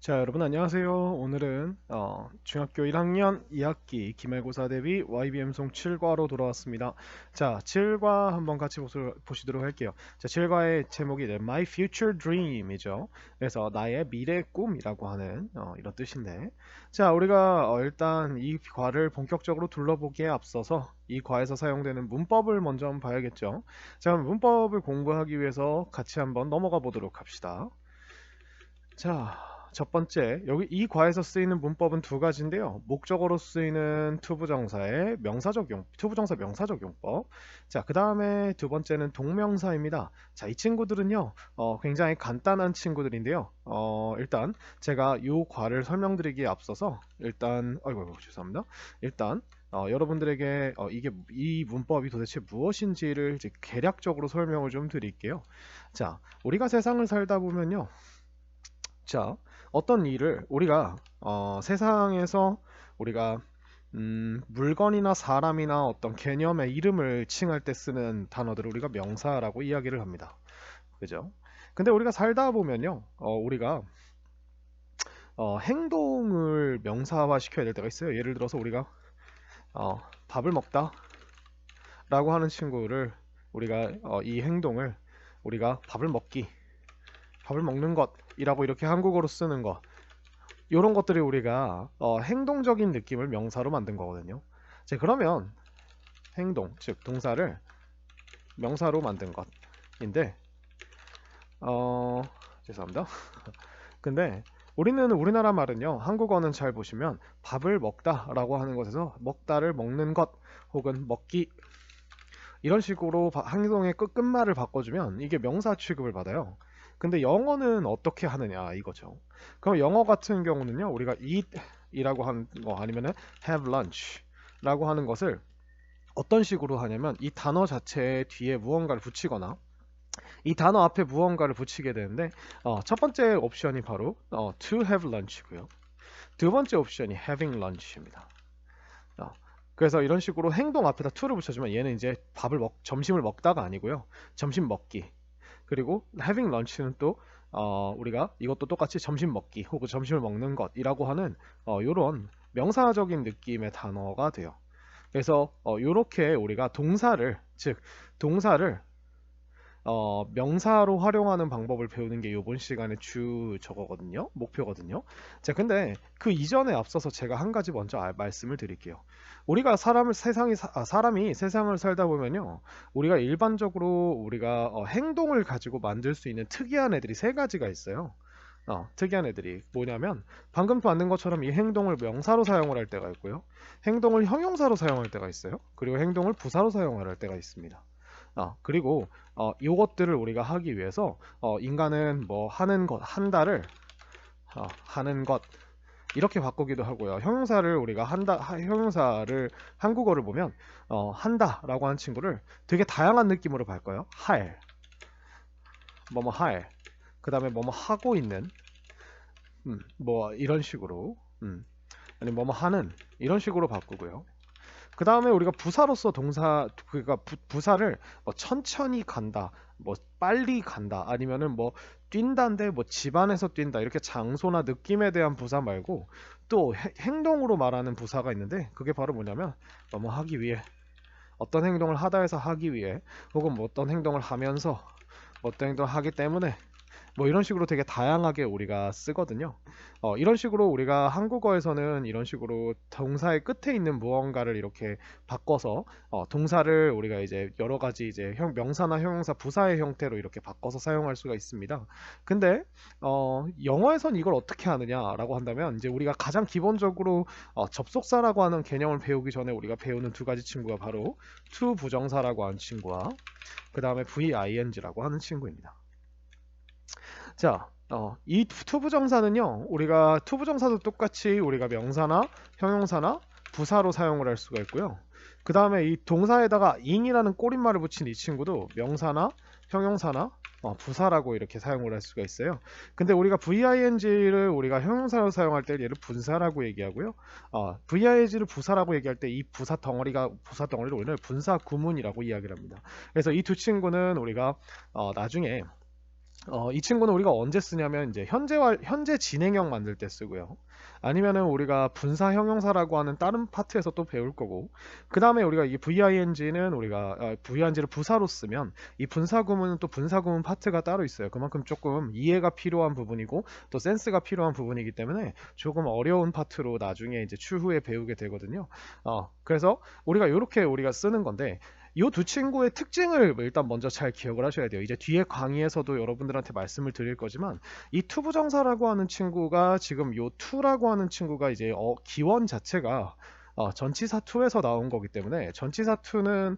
자, 여러분 안녕하세요. 오늘은 중학교 1학년 2학기 기말고사 대비 YBM송 7과로 돌아왔습니다. 자, 7과 한번 같이 보시도록 할게요. 자, 7과의 제목이 이제 My Future Dream이죠. 그래서 나의 미래 꿈이라고 하는 이런 뜻인데, 자, 우리가 일단 이 과를 본격적으로 둘러보기에 앞서서 이 과에서 사용되는 문법을 먼저 한번 봐야겠죠. 자, 그럼 문법을 공부하기 위해서 같이 한번 넘어가 보도록 합시다. 자, 첫 번째, 여기 이 과에서 쓰이는 문법은 두 가지인데요. 목적어로 쓰이는 투부정사의 투부정사 명사적 용법. 자, 그 다음에 두 번째는 동명사입니다. 자, 이 친구들은요, 굉장히 간단한 친구들인데요. 일단 제가 이 과를 설명드리기에 앞서서 아이고, 죄송합니다. 일단 여러분들에게 이 문법이 도대체 무엇인지를 이제 개략적으로 설명을 좀 드릴게요. 자, 우리가 세상을 살다 보면요. 자, 어떤 일을 우리가 세상에서 우리가 물건이나 사람이나 어떤 개념의 이름을 칭할 때 쓰는 단어들을 우리가 명사라고 이야기를 합니다. 그죠? 근데 우리가 살다 보면요, 우리가 행동을 명사화 시켜야 될 때가 있어요. 예를 들어서 우리가 밥을 먹다 라고 하는 친구를 우리가 이 행동을 우리가 밥을 먹는 것이라고 이렇게 한국어로 쓰는 것, 이런 것들이 우리가 행동적인 느낌을 명사로 만든 거거든요. 자, 그러면 행동, 즉 동사를 명사로 만든 것인데, 어, 죄송합니다. 근데 우리나라 말은요, 한국어는 잘 보시면 밥을 먹다라고 하는 것에서 먹다를 먹는 것 혹은 먹기 이런 식으로 행동의 끝말을 바꿔주면 이게 명사 취급을 받아요. 근데 영어는 어떻게 하느냐 이거죠. 그럼 영어 같은 경우는요, 우리가 eat이라고 하는 거 아니면은 have lunch라고 하는 것을 어떤 식으로 하냐면 이 단어 자체에 뒤에 무언가를 붙이거나 이 단어 앞에 무언가를 붙이게 되는데 첫 번째 옵션이 바로 to have lunch고요. 두 번째 옵션이 having lunch입니다. 어, 그래서 이런 식으로 행동 앞에다 to를 붙여주면 얘는 이제 점심을 먹다가 아니고요. 점심 먹기. 그리고 having lunch는 또 우리가 이것도 똑같이 점심 먹기 혹은 점심을 먹는 것이라고 하는 이런 명사적인 느낌의 단어가 돼요. 그래서 이렇게 우리가 동사를 명사로 활용하는 방법을 배우는 게 이번 시간의 주 저거거든요. 목표거든요. 자, 근데 그 이전에 앞서서 제가 한 가지 먼저 말씀을 드릴게요. 우리가 사람이 세상을 살다 보면요. 우리가 일반적으로 우리가 행동을 가지고 만들 수 있는 특이한 애들이 세 가지가 있어요. 특이한 애들이 뭐냐면 방금 봤는 것처럼 이 행동을 명사로 사용을 할 때가 있고요. 행동을 형용사로 사용할 때가 있어요. 그리고 행동을 부사로 사용할 때가 있습니다. 그리고 요것들을 우리가 하기 위해서 인간은 뭐 하는 것, 한다를 하는 것 이렇게 바꾸기도 하고요. 형용사를 한국어를 보면 한다라고 하는 친구를 되게 다양한 느낌으로 바꿔요. 뭐뭐 할, 그 다음에 뭐뭐 하고 있는, 뭐 이런 식으로, 아니 뭐뭐 하는 이런 식으로 바꾸고요. 그 다음에 우리가 부사로서 그러니까 부사를 뭐 천천히 간다, 뭐 빨리 간다, 아니면은 뭐 뛴다인데 뭐 집안에서 뛴다 이렇게 장소나 느낌에 대한 부사 말고 또 행동으로 말하는 부사가 있는데 그게 바로 뭐냐면 뭐 하기 위해 어떤 행동을 하다 해서 하기 위해 혹은 뭐 어떤 행동을 하면서 뭐 어떤 행동을 하기 때문에 뭐 이런 식으로 되게 다양하게 우리가 쓰거든요. 이런 식으로 우리가 한국어에서는 이런 식으로 동사의 끝에 있는 무언가를 이렇게 바꿔서 동사를 우리가 이제 여러 가지 이제 명사나 형용사, 부사의 형태로 이렇게 바꿔서 사용할 수가 있습니다. 근데 영어에선 이걸 어떻게 하느냐라고 한다면 이제 우리가 가장 기본적으로 접속사라고 하는 개념을 배우기 전에 우리가 배우는 두 가지 친구가 바로 to 부정사라고 하는 친구와 그 다음에 VING라고 하는 친구입니다. 자, 이 투부정사는요, 우리가 투부정사도 똑같이 우리가 명사나 형용사나 부사로 사용을 할 수가 있고요. 그 다음에 이 동사에다가 ing이라는 꼬릿말을 붙인 이 친구도 명사나 형용사나 부사라고 이렇게 사용을 할 수가 있어요. 근데 우리가 VING를 우리가 형용사로 사용할 때 얘를 분사라고 얘기하고요. VING를 부사라고 얘기할 때 이 부사 덩어리를 우리는 분사 구문이라고 이야기를 합니다. 그래서 이 두 친구는 우리가 나중에 이 친구는 우리가 언제 쓰냐면 이제 현재 진행형 만들 때 쓰고요. 아니면은 우리가 분사 형용사라고 하는 다른 파트에서 또 배울 거고, 그 다음에 우리가 이 VING는 우리가 VING를 부사로 쓰면 이 분사 구문은 또 분사 구문 파트가 따로 있어요. 그만큼 조금 이해가 필요한 부분이고 또 센스가 필요한 부분이기 때문에 조금 어려운 파트로 나중에 이제 추후에 배우게 되거든요. 그래서 우리가 이렇게 우리가 쓰는 건데, 이 두 친구의 특징을 일단 먼저 잘 기억을 하셔야 돼요. 이제 뒤에 강의에서도 여러분들한테 말씀을 드릴 거지만 이 투부정사라고 하는 친구가 지금 요 투라고 하는 친구가 이제 기원 자체가 전치사 투에서 나온 거기 때문에 전치사 투는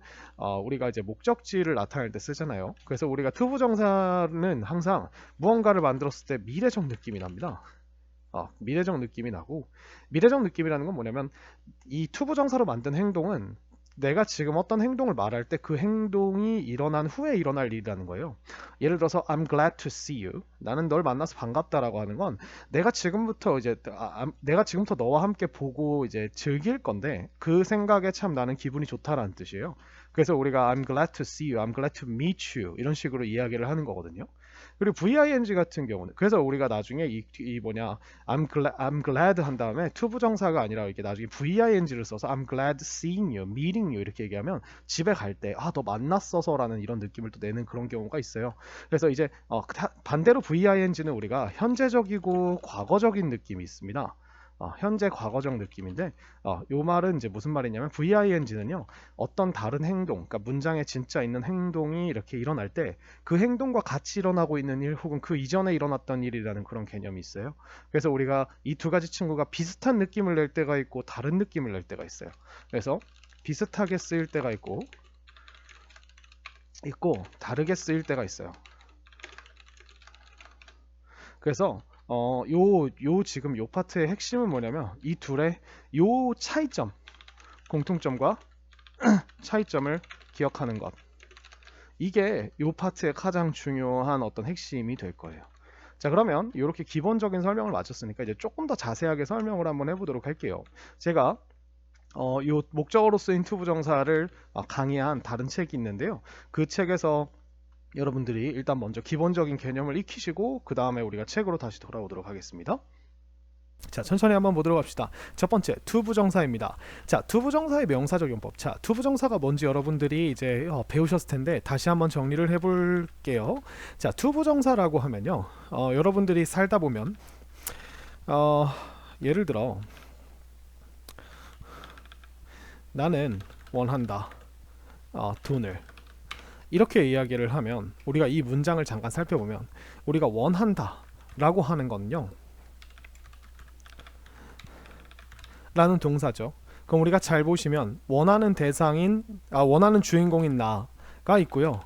우리가 이제 목적지를 나타낼 때 쓰잖아요. 그래서 우리가 투부정사는 항상 무언가를 만들었을 때 미래적 느낌이 납니다. 미래적 느낌이 나고, 미래적 느낌이라는 건 뭐냐면 이 투부정사로 만든 행동은 내가 지금 어떤 행동을 말할 때 그 행동이 일어난 후에 일어날 일이라는 거예요. 예를 들어서 I'm glad to see you. 나는 널 만나서 반갑다라고 하는 건 내가 지금부터 너와 함께 보고 이제 즐길 건데 그 생각에 참 나는 기분이 좋다라는 뜻이에요. 그래서 우리가 I'm glad to see you, I'm glad to meet you 이런 식으로 이야기를 하는 거거든요. 그리고 VING 같은 경우는 그래서 우리가 나중에 I'm glad 한 다음에 투부정사가 아니라 이렇게 나중에 VING를 써서 I'm glad seeing you, meeting you 이렇게 얘기하면 집에 갈 때 너 만났어서라는 이런 느낌을 또 내는 그런 경우가 있어요. 그래서 이제 반대로 VING는 우리가 현재적이고 과거적인 느낌이 있습니다. 현재 과거적 느낌인데 요 말은 이제 무슨 말이냐면 VING는요 어떤 다른 행동, 그러니까 문장에 진짜 있는 행동이 이렇게 일어날 때 그 행동과 같이 일어나고 있는 일 혹은 그 이전에 일어났던 일이라는 그런 개념이 있어요. 그래서 우리가 이 두 가지 친구가 비슷한 느낌을 낼 때가 있고 다른 느낌을 낼 때가 있어요. 그래서 비슷하게 쓰일 때가 있고 다르게 쓰일 때가 있어요. 그래서 지금 요 파트의 핵심은 뭐냐면 이 둘의 요 차이점, 공통점과 차이점을 기억하는 것. 이게 요 파트의 가장 중요한 어떤 핵심이 될 거예요. 자, 그러면 이렇게 기본적인 설명을 마쳤으니까 이제 조금 더 자세하게 설명을 한번 해보도록 할게요. 제가 요 목적어로 쓰인 투부정사를 강의한 다른 책이 있는데요. 그 책에서 여러분들이 일단 먼저 기본적인 개념을 익히시고 그 다음에 우리가 책으로 다시 돌아오도록 하겠습니다. 자, 천천히 한번 보도록 합시다. 첫 번째, 투부정사입니다. 자, 투부정사의 명사적용법. 자, 투부정사가 뭔지 여러분들이 이제 배우셨을 텐데 다시 한번 정리를 해볼게요. 자, 투부정사라고 하면요, 여러분들이 살다 보면 예를 들어 나는 원한다 돈을 이렇게 이야기를 하면 우리가 이 문장을 잠깐 살펴보면 우리가 원한다 라고 하는 건요 라는 동사죠. 그럼 우리가 잘 보시면 원하는 주인공인 나가 있고요.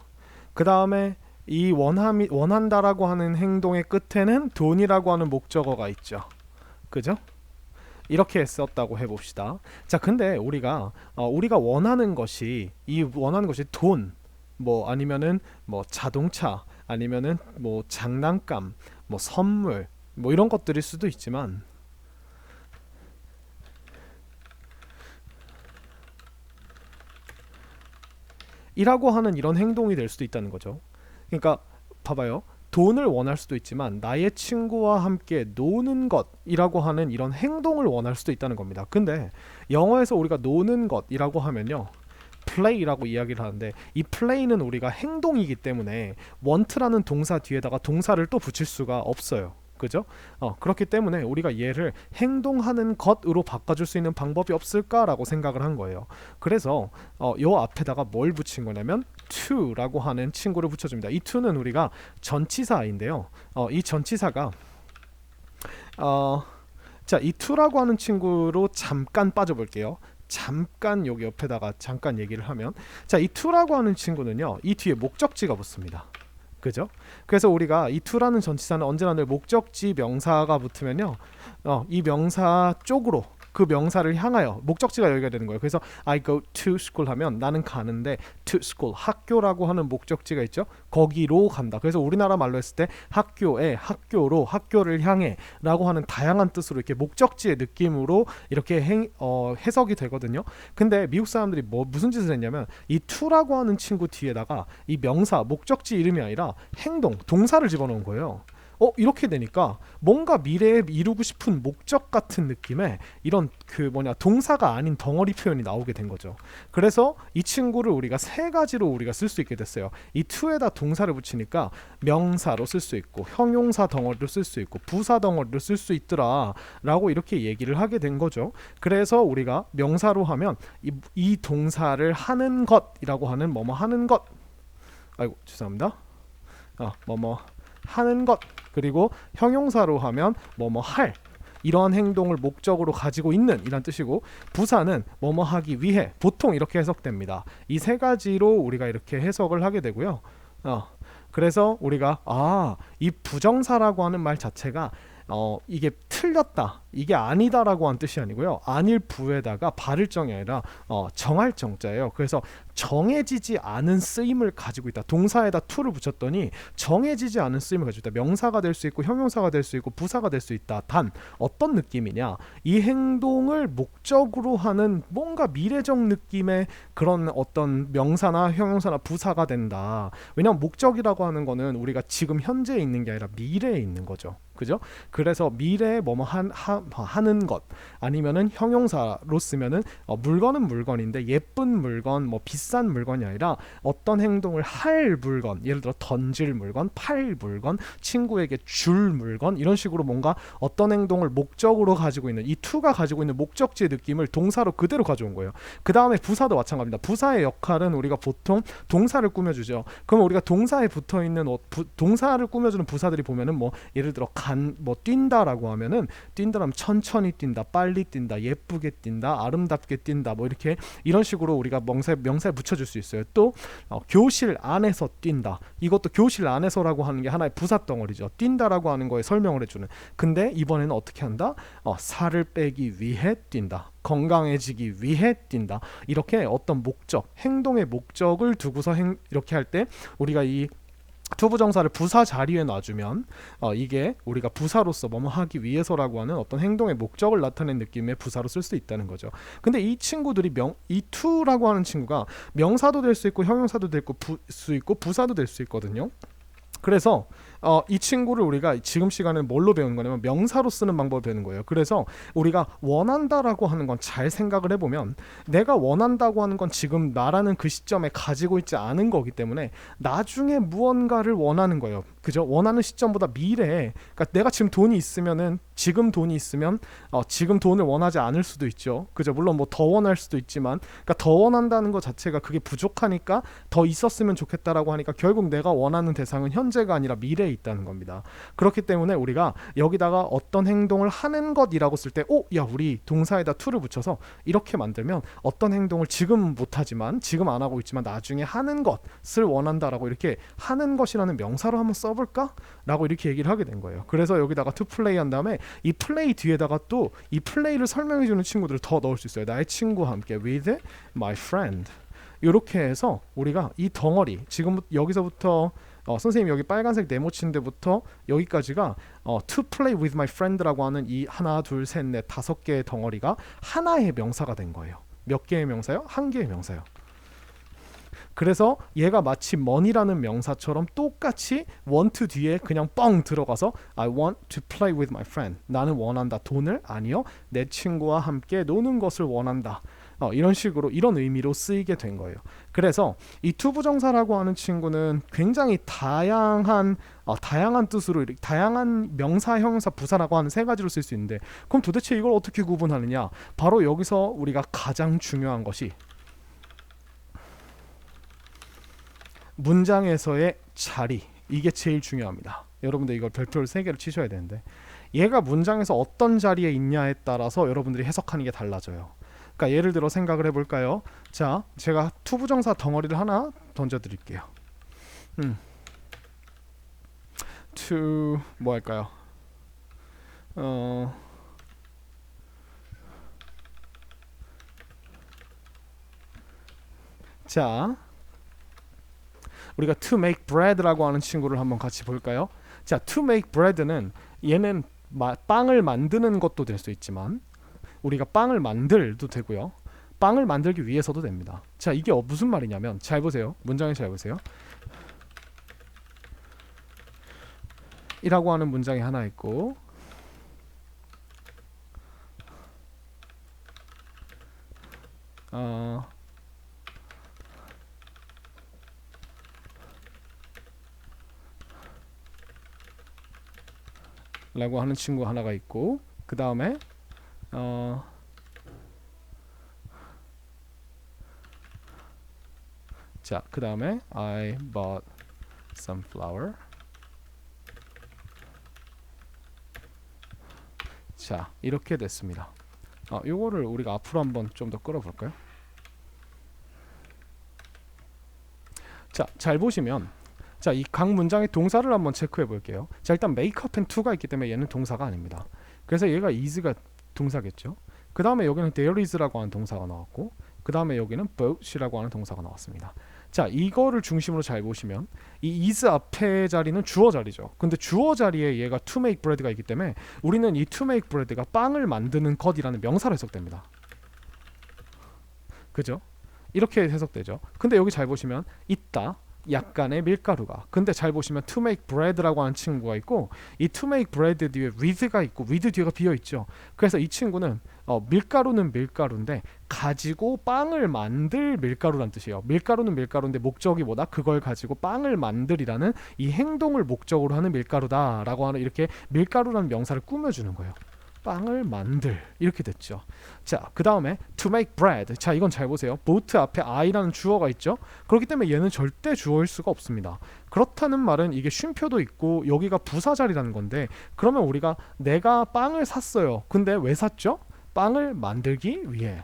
그 다음에 이 원한다라고 하는 행동의 끝에는 돈이라고 하는 목적어가 있죠. 그죠? 이렇게 썼다고 해봅시다. 자, 근데 우리가 원하는 것이 돈, 뭐 아니면은 뭐 자동차, 아니면은 뭐 장난감, 뭐 선물, 뭐 이런 것들일 수도 있지만 이라고 하는 이런 행동이 될 수도 있다는 거죠. 그러니까 봐봐요. 돈을 원할 수도 있지만 나의 친구와 함께 노는 것이라고 하는 이런 행동을 원할 수도 있다는 겁니다. 근데 영어에서 우리가 노는 것이라고 하면요 play라고 이야기를 하는데 이 play는 우리가 행동이기 때문에 want라는 동사 뒤에다가 동사를 또 붙일 수가 없어요. 그죠? 그렇기 때문에 우리가 얘를 행동하는 것으로 바꿔줄 수 있는 방법이 없을까라고 생각을 한 거예요. 그래서 요 앞에다가 뭘 붙인 거냐면 to라고 하는 친구를 붙여줍니다. 이 to는 우리가 전치사인데요. 이 전치사가 자, 이 to라고 하는 친구로 잠깐 빠져볼게요. 잠깐 여기 옆에다가 잠깐 얘기를 하면 자, 이 to라고 하는 친구는요 이 뒤에 목적지가 붙습니다. 그죠? 그래서 우리가 이 to라는 전치사는 언제나 늘 목적지 명사가 붙으면요 이 명사 쪽으로 그 명사를 향하여 목적지가 여기가 되는 거예요. 그래서 I go to school 하면 나는 가는데 to school 학교라고 하는 목적지가 있죠. 거기로 간다. 그래서 우리나라 말로 했을 때 학교에 학교로 학교를 향해 라고 하는 다양한 뜻으로 이렇게 목적지의 느낌으로 이렇게 해석이 되거든요. 근데 미국 사람들이 무슨 짓을 했냐면 이 to라고 하는 친구 뒤에다가 이 명사 목적지 이름이 아니라 행동 동사를 집어넣은 거예요. 이렇게 되니까 뭔가 미래에 이루고 싶은 목적 같은 느낌의 이런 동사가 아닌 덩어리 표현이 나오게 된 거죠. 그래서 이 친구를 우리가 세 가지로 우리가 쓸 수 있게 됐어요. 이 to에다 동사를 붙이니까 명사로 쓸 수 있고 형용사 덩어리로 쓸 수 있고 부사 덩어리로 쓸 수 있더라 라고 이렇게 얘기를 하게 된 거죠. 그래서 우리가 명사로 하면 이 동사를 하는 것이라고 하는 뭐뭐 하는 것, 아이고 죄송합니다. 뭐뭐 하는 것, 그리고 형용사로 하면 뭐뭐 할, 이러한 행동을 목적으로 가지고 있는 이란 뜻이고, 부사는 뭐뭐 하기 위해, 보통 이렇게 해석됩니다. 이 세 가지로 우리가 이렇게 해석을 하게 되고요. 그래서 우리가 이 부정사라고 하는 말 자체가 이게 틀렸다, 이게 아니다라고 한 뜻이 아니고요. 아닐 부에다가 발을 정이 아니라 정할 정자예요. 그래서 정해지지 않은 쓰임을 가지고 있다. 동사에다 to를 붙였더니 정해지지 않은 쓰임을 가지고 있다. 명사가 될 수 있고 형용사가 될 수 있고 부사가 될 수 있다. 단 어떤 느낌이냐, 이 행동을 목적으로 하는 뭔가 미래적 느낌의 그런 어떤 명사나 형용사나 부사가 된다. 왜냐하면 목적이라고 하는 거는 우리가 지금 현재에 있는 게 아니라 미래에 있는 거죠. 그죠? 그래서 미래에 뭐뭐 하는 것, 아니면은 형용사로 쓰면은 물건은 물건인데 예쁜 물건, 뭐 비싼 물건이 아니라 어떤 행동을 할 물건, 예를 들어 던질 물건, 팔 물건, 친구에게 줄 물건, 이런 식으로 뭔가 어떤 행동을 목적으로 가지고 있는 이 to가 가지고 있는 목적지의 느낌을 동사로 그대로 가져온 거예요. 그 다음에 부사도 마찬가지입니다. 부사의 역할은 우리가 보통 동사를 꾸며주죠. 그럼 우리가 동사에 붙어있는 동사를 꾸며주는 부사들이 보면은 뭐 예를 들어 뛴다라고 하면은, 뛴다라면 천천히 뛴다, 빨리 뛴다, 예쁘게 뛴다, 아름답게 뛴다, 뭐 이렇게 이런 식으로 우리가 명사에 붙여줄 수 있어요. 또 교실 안에서 뛴다, 이것도 교실 안에서라고 하는 게 하나의 부사 덩어리죠. 뛴다라고 하는 거에 설명을 해주는. 근데 이번에는 어떻게 한다? 살을 빼기 위해 뛴다, 건강해지기 위해 뛴다, 이렇게 어떤 목적, 행동의 목적을 두고서 이렇게 할 때 우리가 이 투부정사를 부사 자리에 놔주면 이게 우리가 부사로서 뭐뭐 하기 위해서라고 하는 어떤 행동의 목적을 나타낸 느낌의 부사로 쓸 수 있다는 거죠. 근데 이 친구들이 이 to라고 하는 친구가 명사도 될 수 있고 형용사도 될 수 있고 부사도 될 수 있거든요. 그래서 이 친구를 우리가 지금 시간에 뭘로 배우는 거냐면 명사로 쓰는 방법을 배우는 거예요. 그래서 우리가 원한다라고 하는 건 잘 생각을 해보면, 내가 원한다고 하는 건 지금 나라는 그 시점에 가지고 있지 않은 거기 때문에 나중에 무언가를 원하는 거예요. 그죠? 원하는 시점보다 미래에, 그러니까 내가 지금 돈이 있으면 지금 돈을 원하지 않을 수도 있죠. 그죠? 물론 뭐 더 원할 수도 있지만, 그러니까 더 원한다는 것 자체가 그게 부족하니까 더 있었으면 좋겠다라고 하니까 결국 내가 원하는 대상은 현재가 아니라 미래에 있다는 겁니다. 그렇기 때문에 우리가 여기다가 어떤 행동을 하는 것이라고 쓸 때 우리 동사에다 to를 붙여서 이렇게 만들면 어떤 행동을 지금 못하지만, 지금 안 하고 있지만 나중에 하는 것을 원한다라고, 이렇게 하는 것이라는 명사로 한번 써볼까? 라고 이렇게 얘기를 하게 된 거예요. 그래서 여기다가 to play 한 다음에 이 플레이 뒤에다가 또 이 플레이를 설명해주는 친구들을 더 넣을 수 있어요. 나의 친구와 함께 with my friend, 이렇게 해서 우리가 이 덩어리, 지금 여기서부터 선생님 여기 빨간색 네모 친 데부터 여기까지가 to play with my friend라고 하는 이 하나 둘 셋 넷 다섯 개의 덩어리가 하나의 명사가 된 거예요. 몇 개의 명사요? 한 개의 명사요. 그래서 얘가 마치 money라는 명사처럼 똑같이 want to 뒤에 그냥 뻥 들어가서 I want to play with my friend, 나는 원한다, 돈을, 아니요, 내 친구와 함께 노는 것을 원한다, 이런 식으로, 이런 의미로 쓰이게 된 거예요. 그래서 이 투부정사라고 하는 친구는 굉장히 다양한 뜻으로, 다양한 명사, 형용사, 부사라고 하는 세 가지로 쓸 수 있는데, 그럼 도대체 이걸 어떻게 구분하느냐? 바로 여기서 우리가 가장 중요한 것이 문장에서의 자리, 이게 제일 중요합니다. 여러분들 이걸 별표를 3개를 치셔야 되는데, 얘가 문장에서 어떤 자리에 있냐에 따라서 여러분들이 해석하는 게 달라져요. 그러니까 예를 들어 생각을 해볼까요? 자, 제가 투부정사 덩어리를 하나 던져드릴게요. to 뭐 할까요? 자, 우리가 to make bread라고 하는 친구를 한번 같이 볼까요? 자, to make bread는 얘는 빵을 만드는 것도 될 수 있지만 우리가 빵을 만들도 되고요. 빵을 만들기 위해서도 됩니다. 자, 이게 무슨 말이냐면 잘 보세요. 문장을 잘 보세요. 이라고 하는 문장이 하나 있고 라고 하는 친구 하나가 있고 그 다음에 자, 그 다음에 I bought some flour. 자, 이렇게 됐습니다. 요거를 우리가 앞으로 한번 좀 더 끌어볼까요? 자, 잘 보시면 자, 이 각 문장의 동사를 한번 체크해 볼게요. 자, 일단 make up and to가 있기 때문에 얘는 동사가 아닙니다. 그래서 얘가 is가 동사겠죠. 그 다음에 여기는 there is라고 하는 동사가 나왔고 그 다음에 여기는 boat이라고 하는 동사가 나왔습니다. 자, 이거를 중심으로 잘 보시면 이 is 앞에 자리는 주어 자리죠. 근데 주어 자리에 얘가 to make bread가 있기 때문에 우리는 이 to make bread가 빵을 만드는 것이라는 명사로 해석됩니다. 그죠? 이렇게 해석되죠. 근데 여기 잘 보시면 있다. 약간의 밀가루가. 근데 잘 보시면 to make bread라고 하는 친구가 있고 이 to make bread 뒤에 with가 있고 with 뒤가 비어 있죠. 그래서 이 친구는 밀가루는 밀가루인데 가지고 빵을 만들 밀가루란 뜻이에요. 밀가루는 밀가루인데 목적이 뭐다? 그걸 가지고 빵을 만들이라는 이 행동을 목적으로 하는 밀가루다라고 하는 이렇게 밀가루라는 명사를 꾸며주는 거예요. 빵을 만들 이렇게 됐죠. 자, 그 다음에 to make bread. 자, 이건 잘 보세요. boat 앞에 I라는 주어가 있죠. 그렇기 때문에 얘는 절대 주어일 수가 없습니다. 그렇다는 말은 이게 쉼표도 있고 여기가 부사 자리라는 건데 그러면 우리가 내가 빵을 샀어요. 근데 왜 샀죠? 빵을 만들기 위해.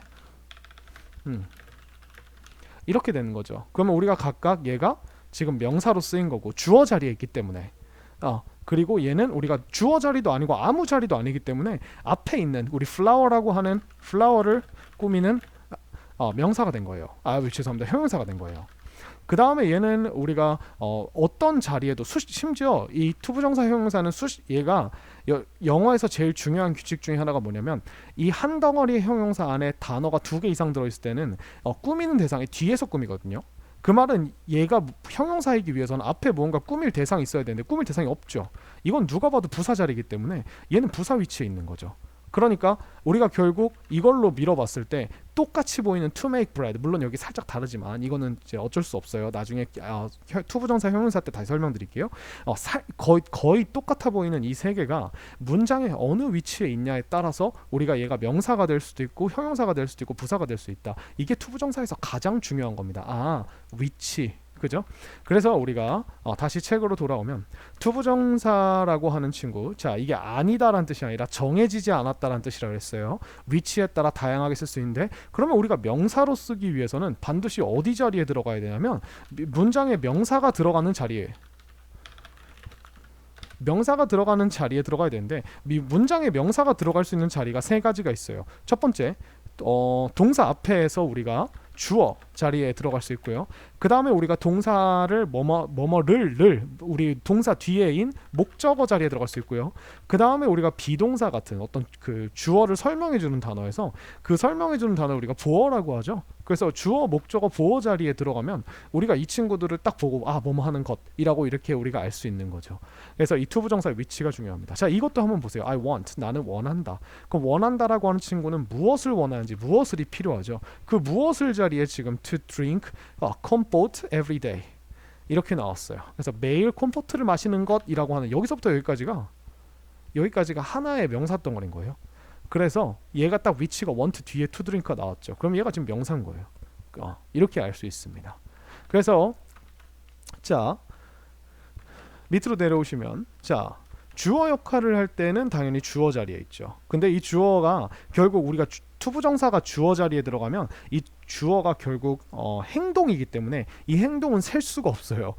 이렇게 되는 거죠. 그러면 우리가 각각 얘가 지금 명사로 쓰인 거고 주어 자리에 있기 때문에 그리고 얘는 우리가 주어 자리도 아니고 아무 자리도 아니기 때문에 앞에 있는 우리 flower라고 하는 flower를 꾸미는 명사가 된 거예요. 죄송합니다. 형용사가 된 거예요. 그 다음에 얘는 우리가 어떤 자리에도 심지어 이 투부정사 형용사는 얘가 영어에서 제일 중요한 규칙 중에 하나가 뭐냐면 이 한 덩어리의 형용사 안에 단어가 2개 이상 들어있을 때는 꾸미는 대상이 뒤에서 꾸미거든요. 그 말은 얘가 형용사이기 위해서는 앞에 뭔가 꾸밀 대상이 있어야 되는데 꾸밀 대상이 없죠. 이건 누가 봐도 부사 자리이기 때문에 얘는 부사 위치에 있는 거죠. 그러니까 우리가 결국 이걸로 밀어봤을 때 똑같이 보이는 to make bread, 물론 여기 살짝 다르지만 이거는 이제 어쩔 수 없어요. 나중에 투부정사 형용사 때 다시 설명드릴게요. 거의 똑같아 보이는 이 세 개가 문장의 어느 위치에 있냐에 따라서 우리가 얘가 명사가 될 수도 있고 형용사가 될 수도 있고 부사가 될 수 있다. 이게 투부정사에서 가장 중요한 겁니다. 위치. 그죠? 그래서 우리가 다시 책으로 돌아오면 투부정사라고 하는 친구, 자, 이게 아니다라는 뜻이 아니라 정해지지 않았다라는 뜻이라고 했어요. 위치에 따라 다양하게 쓸 수 있는데 그러면 우리가 명사로 쓰기 위해서는 반드시 어디 자리에 들어가야 되냐면 문장에 명사가 들어가는 자리에 들어가야 되는데 문장에 명사가 들어갈 수 있는 자리가 세 가지가 있어요. 첫 번째, 동사 앞에서 우리가 주어 자리에 들어갈 수 있고요. 그 다음에 우리가 동사를 뭐뭐를 우리 동사 뒤에인 목적어 자리에 들어갈 수 있고요. 그 다음에 우리가 비동사 같은 어떤 그 주어를 설명해주는 단어에서 그 설명해주는 단어를 우리가 보어라고 하죠. 그래서 주어, 목적어, 보어 자리에 들어가면 우리가 이 친구들을 딱 보고 뭐뭐 하는 것이라고 이렇게 우리가 알 수 있는 거죠. 그래서 이 투부정사의 위치가 중요합니다. 자, 이것도 한번 보세요. I want, 나는 원한다. 그럼 원한다라고 하는 친구는 무엇을 원하는지, 무엇을이 필요하죠. 그 무엇을 자리에 지금 to drink compote every day 이렇게 나왔어요. 그래서 매일 콤포트를 마시는 것이라고 하는 여기서부터 여기까지가 하나의 명사 덩어리인 거예요. 그래서 얘가 딱 위치가 want 뒤에 to drink가 나왔죠. 그럼 얘가 지금 명사인 거예요. 이렇게 알 수 있습니다. 그래서 자, 밑으로 내려오시면 자, 주어 역할을 할 때는 당연히 주어 자리에 있죠. 근데 이 주어가 결국 우리가 투부정사가 주어 자리에 들어가면 이 주어가 결국 행동이기 때문에 이 행동은 셀 수가 없어요.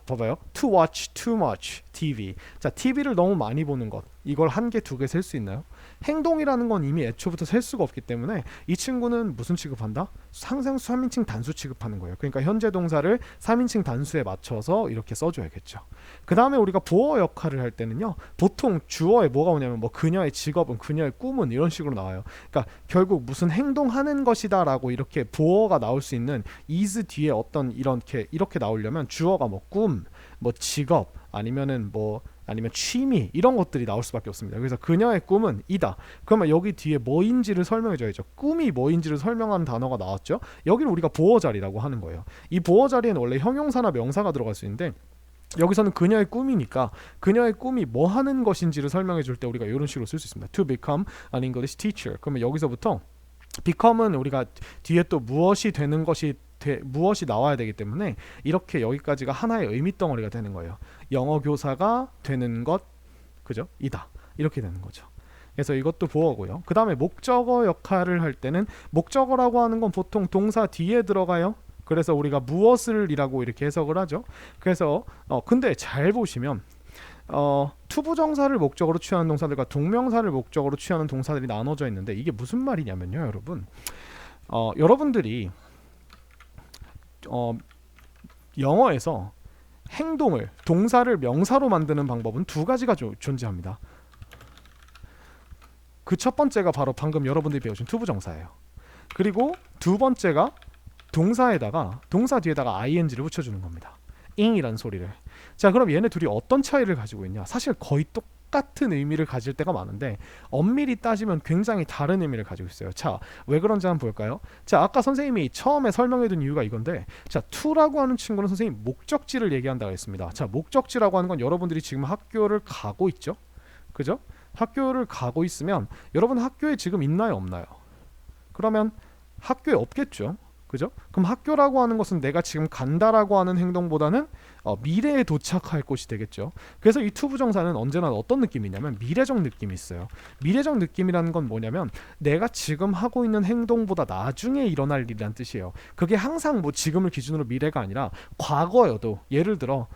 봐봐요. To watch too much. TV. 자, TV를 너무 많이 보는 것. 이걸 한 개, 두 개 셀 수 있나요? 행동이라는 건 이미 애초부터 셀 수가 없기 때문에 이 친구는 무슨 취급한다? 상생수 3인칭 단수 취급하는 거예요. 그러니까 현재 동사를 3인칭 단수에 맞춰서 이렇게 써줘야겠죠. 그 다음에 우리가 보어 역할을 할 때는요, 보통 주어에 뭐가 오냐면 뭐 그녀의 직업은, 그녀의 꿈은 이런 식으로 나와요. 그러니까 결국 무슨 행동하는 것이다 라고 이렇게 보어가 나올 수 있는 is 뒤에 어떤 이렇게 나오려면 주어가 뭐 꿈, 뭐 직업, 아니면 취미 이런 것들이 나올 수밖에 없습니다. 그래서 그녀의 꿈은 이다. 그러면 여기 뒤에 뭐인지를 설명해줘야죠. 꿈이 뭐인지를 설명하는 단어가 나왔죠. 여기를 우리가 보어 자리라고 하는 거예요. 이 보어 자리에는 원래 형용사나 명사가 들어갈 수 있는데 여기서는 그녀의 꿈이니까 그녀의 꿈이 뭐 하는 것인지를 설명해 줄 때 우리가 이런 식으로 쓸 수 있습니다. To become an English teacher. 그러면 여기서부터 become은 우리가 뒤에 또 무엇이 되는 것이 무엇이 나와야 되기 때문에 이렇게 여기까지가 하나의 의미 덩어리가 되는 거예요. 영어 교사가 되는 것, 그죠? 이다. 이렇게 되는 거죠. 그래서 이것도 보어고요. 그 다음에 목적어 역할을 할 때는 목적어라고 하는 건 보통 동사 뒤에 들어가요. 그래서 우리가 무엇을 이라고 이렇게 해석을 하죠. 그래서 근데 잘 보시면 투부정사를 목적으로 취하는 동사들과 동명사를 목적으로 취하는 동사들이 나눠져 있는데 이게 무슨 말이냐면요, 여러분. 여러분들이 영어에서 행동을 동사를 명사로 만드는 방법은 두 가지가 존재합니다. 그 첫 번째가 바로 방금 여러분들이 배우신 투부정사예요. 그리고 두 번째가 동사 뒤에다가 ing를 붙여주는 겁니다. ing이라는 소리를. 자, 그럼 얘네 둘이 어떤 차이를 가지고 있냐? 사실 거의 똑같은 의미를 가질 때가 많은데 엄밀히 따지면 굉장히 다른 의미를 가지고 있어요. 자, 왜 그런지 한번 볼까요? 자, 아까 선생님이 처음에 설명해둔 이유가 이건데, 자, to라고 하는 친구는 선생님 목적지를 얘기한다고 했습니다. 자, 목적지라고 하는 건 여러분들이 지금 학교를 가고 있죠? 그죠? 학교를 가고 있으면 여러분 학교에 지금 있나요, 없나요? 그러면 학교에 없겠죠? 그죠? 그럼 학교라고 하는 것은 내가 지금 간다라고 하는 행동보다는 미래에 도착할 곳이 되겠죠. 그래서 이 투부정사는 언제나 어떤 느낌이냐면 미래적 느낌이 있어요. 미래적 느낌이라는 건 뭐냐면 내가 지금 하고 있는 행동보다 나중에 일어날 일이란 뜻이에요. 그게 항상 뭐 지금을 기준으로 미래가 아니라 과거여도, 예를 들어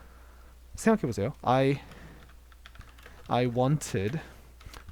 생각해보세요. I wanted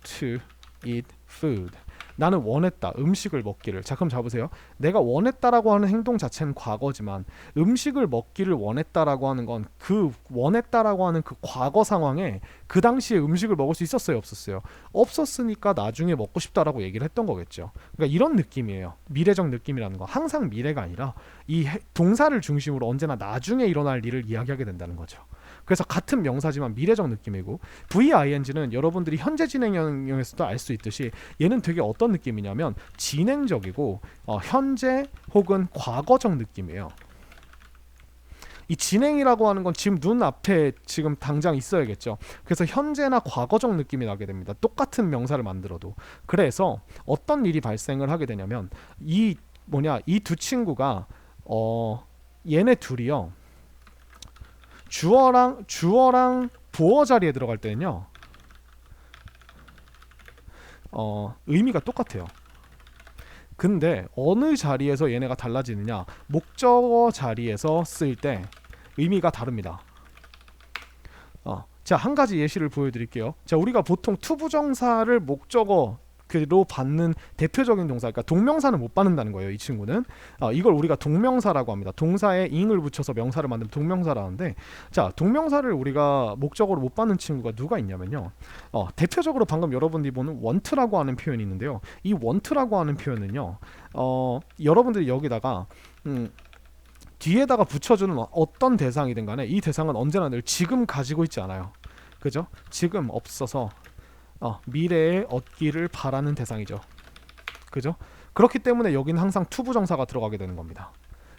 to eat food. 나는 원했다, 음식을 먹기를. 자, 그럼 잡으세요. 내가 원했다라고 하는 행동 자체는 과거지만 음식을 먹기를 원했다라고 하는 건 그 원했다라고 하는 그 과거 상황에 그 당시에 음식을 먹을 수 있었어요, 없었어요? 없었으니까 나중에 먹고 싶다라고 얘기를 했던 거겠죠. 그러니까 이런 느낌이에요. 미래적 느낌이라는 거. 항상 미래가 아니라 이 동사를 중심으로 언제나 나중에 일어날 일을 이야기하게 된다는 거죠. 그래서 같은 명사지만 미래적 느낌이고, VING는 여러분들이 현재 진행형에서도 알 수 있듯이 얘는 되게 어떤 느낌이냐면 진행적이고 현재 혹은 과거적 느낌이에요. 이 진행이라고 하는 건 지금 눈앞에 지금 당장 있어야겠죠. 그래서 현재나 과거적 느낌이 나게 됩니다. 똑같은 명사를 만들어도. 그래서 어떤 일이 발생을 하게 되냐면 이 두 친구가 얘네 둘이요, 주어랑 보어 자리에 들어갈 때는요, 의미가 똑같아요. 근데 어느 자리에서 얘네가 달라지느냐? 목적어 자리에서 쓸 때 의미가 다릅니다. 자, 한 가지 예시를 보여드릴게요. 자, 우리가 보통 투부정사를 목적어 로 받는 대표적인 동사, 그러니까 동명사는 못 받는다는 거예요, 이 친구는. 이걸 우리가 동명사라고 합니다. 동사에 ing을 붙여서 명사를 만들면 동명사라는데, 자, 동명사를 우리가 목적어로 못 받는 친구가 누가 있냐면요, 대표적으로 방금 여러분들이 보는 want라고 하는 표현이 있는데요, 이 want라고 하는 표현은요, 여러분들이 여기다가 뒤에다가 붙여주는 어떤 대상이든 간에 이 대상은 언제나 늘 지금 가지고 있지 않아요. 그죠? 지금 없어서 미래에 얻기를 바라는 대상이죠. 그죠? 그렇기 때문에 여기는 항상 투부정사가 들어가게 되는 겁니다.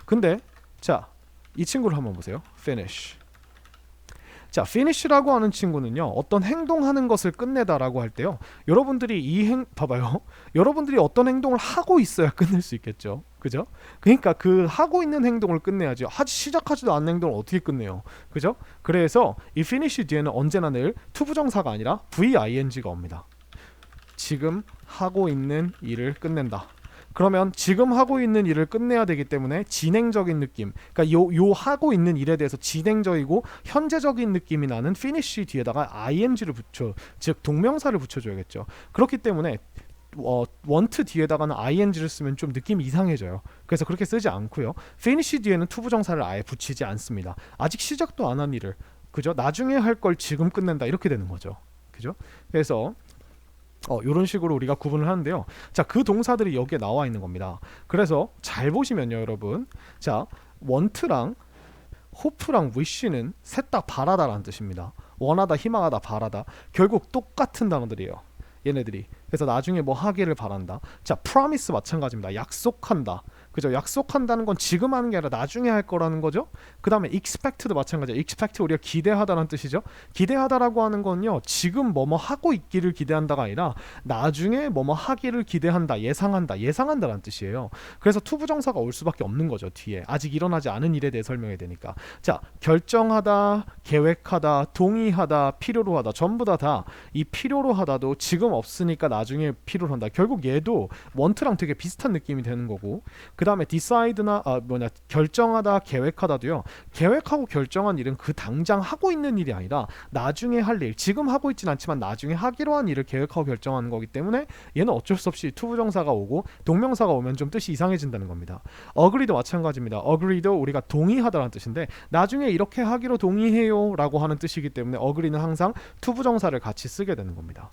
근데 자, 이 친구를 한번 보세요. finish. 자, finish라고 하는 친구는요, 어떤 행동하는 것을 끝내다라고 할 때요, 여러분들이 봐봐요. 여러분들이 어떤 행동을 하고 있어야 끝낼 수 있겠죠. 그죠? 그러니까 그 하고 있는 행동을 끝내야죠. 시작하지도 않는 행동을 어떻게 끝내요? 그죠? 그래서 이 finish 뒤에는 언제나 늘 투부정사가 아니라 VING가 옵니다. 지금 하고 있는 일을 끝낸다. 그러면 지금 하고 있는 일을 끝내야 되기 때문에 진행적인 느낌, 그러니까 요 하고 있는 일에 대해서 진행적이고 현재적인 느낌이 나는 finish 뒤에다가 ing를 붙여, 즉 동명사를 붙여줘야겠죠. 그렇기 때문에 want 뒤에다가는 ing를 쓰면 좀 느낌이 이상해져요. 그래서 그렇게 쓰지 않고요. finish 뒤에는 to 부정사를 아예 붙이지 않습니다. 아직 시작도 안 한 일을, 그죠? 나중에 할 걸 지금 끝낸다, 이렇게 되는 거죠. 그죠? 그래서 이런 식으로 우리가 구분을 하는데요. 자, 그 동사들이 여기에 나와 있는 겁니다. 그래서 잘 보시면요, 여러분. 자, want랑 hope랑 wish는 셋 다 바라다라는 뜻입니다. 원하다, 희망하다, 바라다. 결국 똑같은 단어들이에요, 얘네들이. 그래서 나중에 뭐 하기를 바란다. 자, promise 마찬가지입니다. 약속한다. 그죠? 약속한다는 건 지금 하는 게 아니라 나중에 할 거라는 거죠. 그 다음에 expect도 마찬가지예요. expect 우리가 기대하다라는 뜻이죠. 기대하다라고 하는 건요, 지금 뭐뭐 하고 있기를 기대한다가 아니라 나중에 뭐뭐 하기를 기대한다, 예상한다라는 뜻이에요. 그래서 to 부정사가 올 수밖에 없는 거죠, 뒤에. 아직 일어나지 않은 일에 대해 설명해야 되니까. 자, 결정하다, 계획하다, 동의하다, 필요로 하다, 전부 다 이 필요로 하다도 지금 없으니까 나중에 필요로 한다. 결국 얘도 want랑 되게 비슷한 느낌이 되는 거고, 그 다음에 decide나 결정하다, 계획하다도요, 계획하고 결정한 일은 그 당장 하고 있는 일이 아니라 나중에 할 일, 지금 하고 있진 않지만 나중에 하기로 한 일을 계획하고 결정하는 거기 때문에 얘는 어쩔 수 없이 to 부정사가 오고 동명사가 오면 좀 뜻이 이상해진다는 겁니다. agree도 마찬가지입니다. agree도 우리가 동의하다라는 뜻인데 나중에 이렇게 하기로 동의해요 라고 하는 뜻이기 때문에 agree는 항상 to 부정사를 같이 쓰게 되는 겁니다.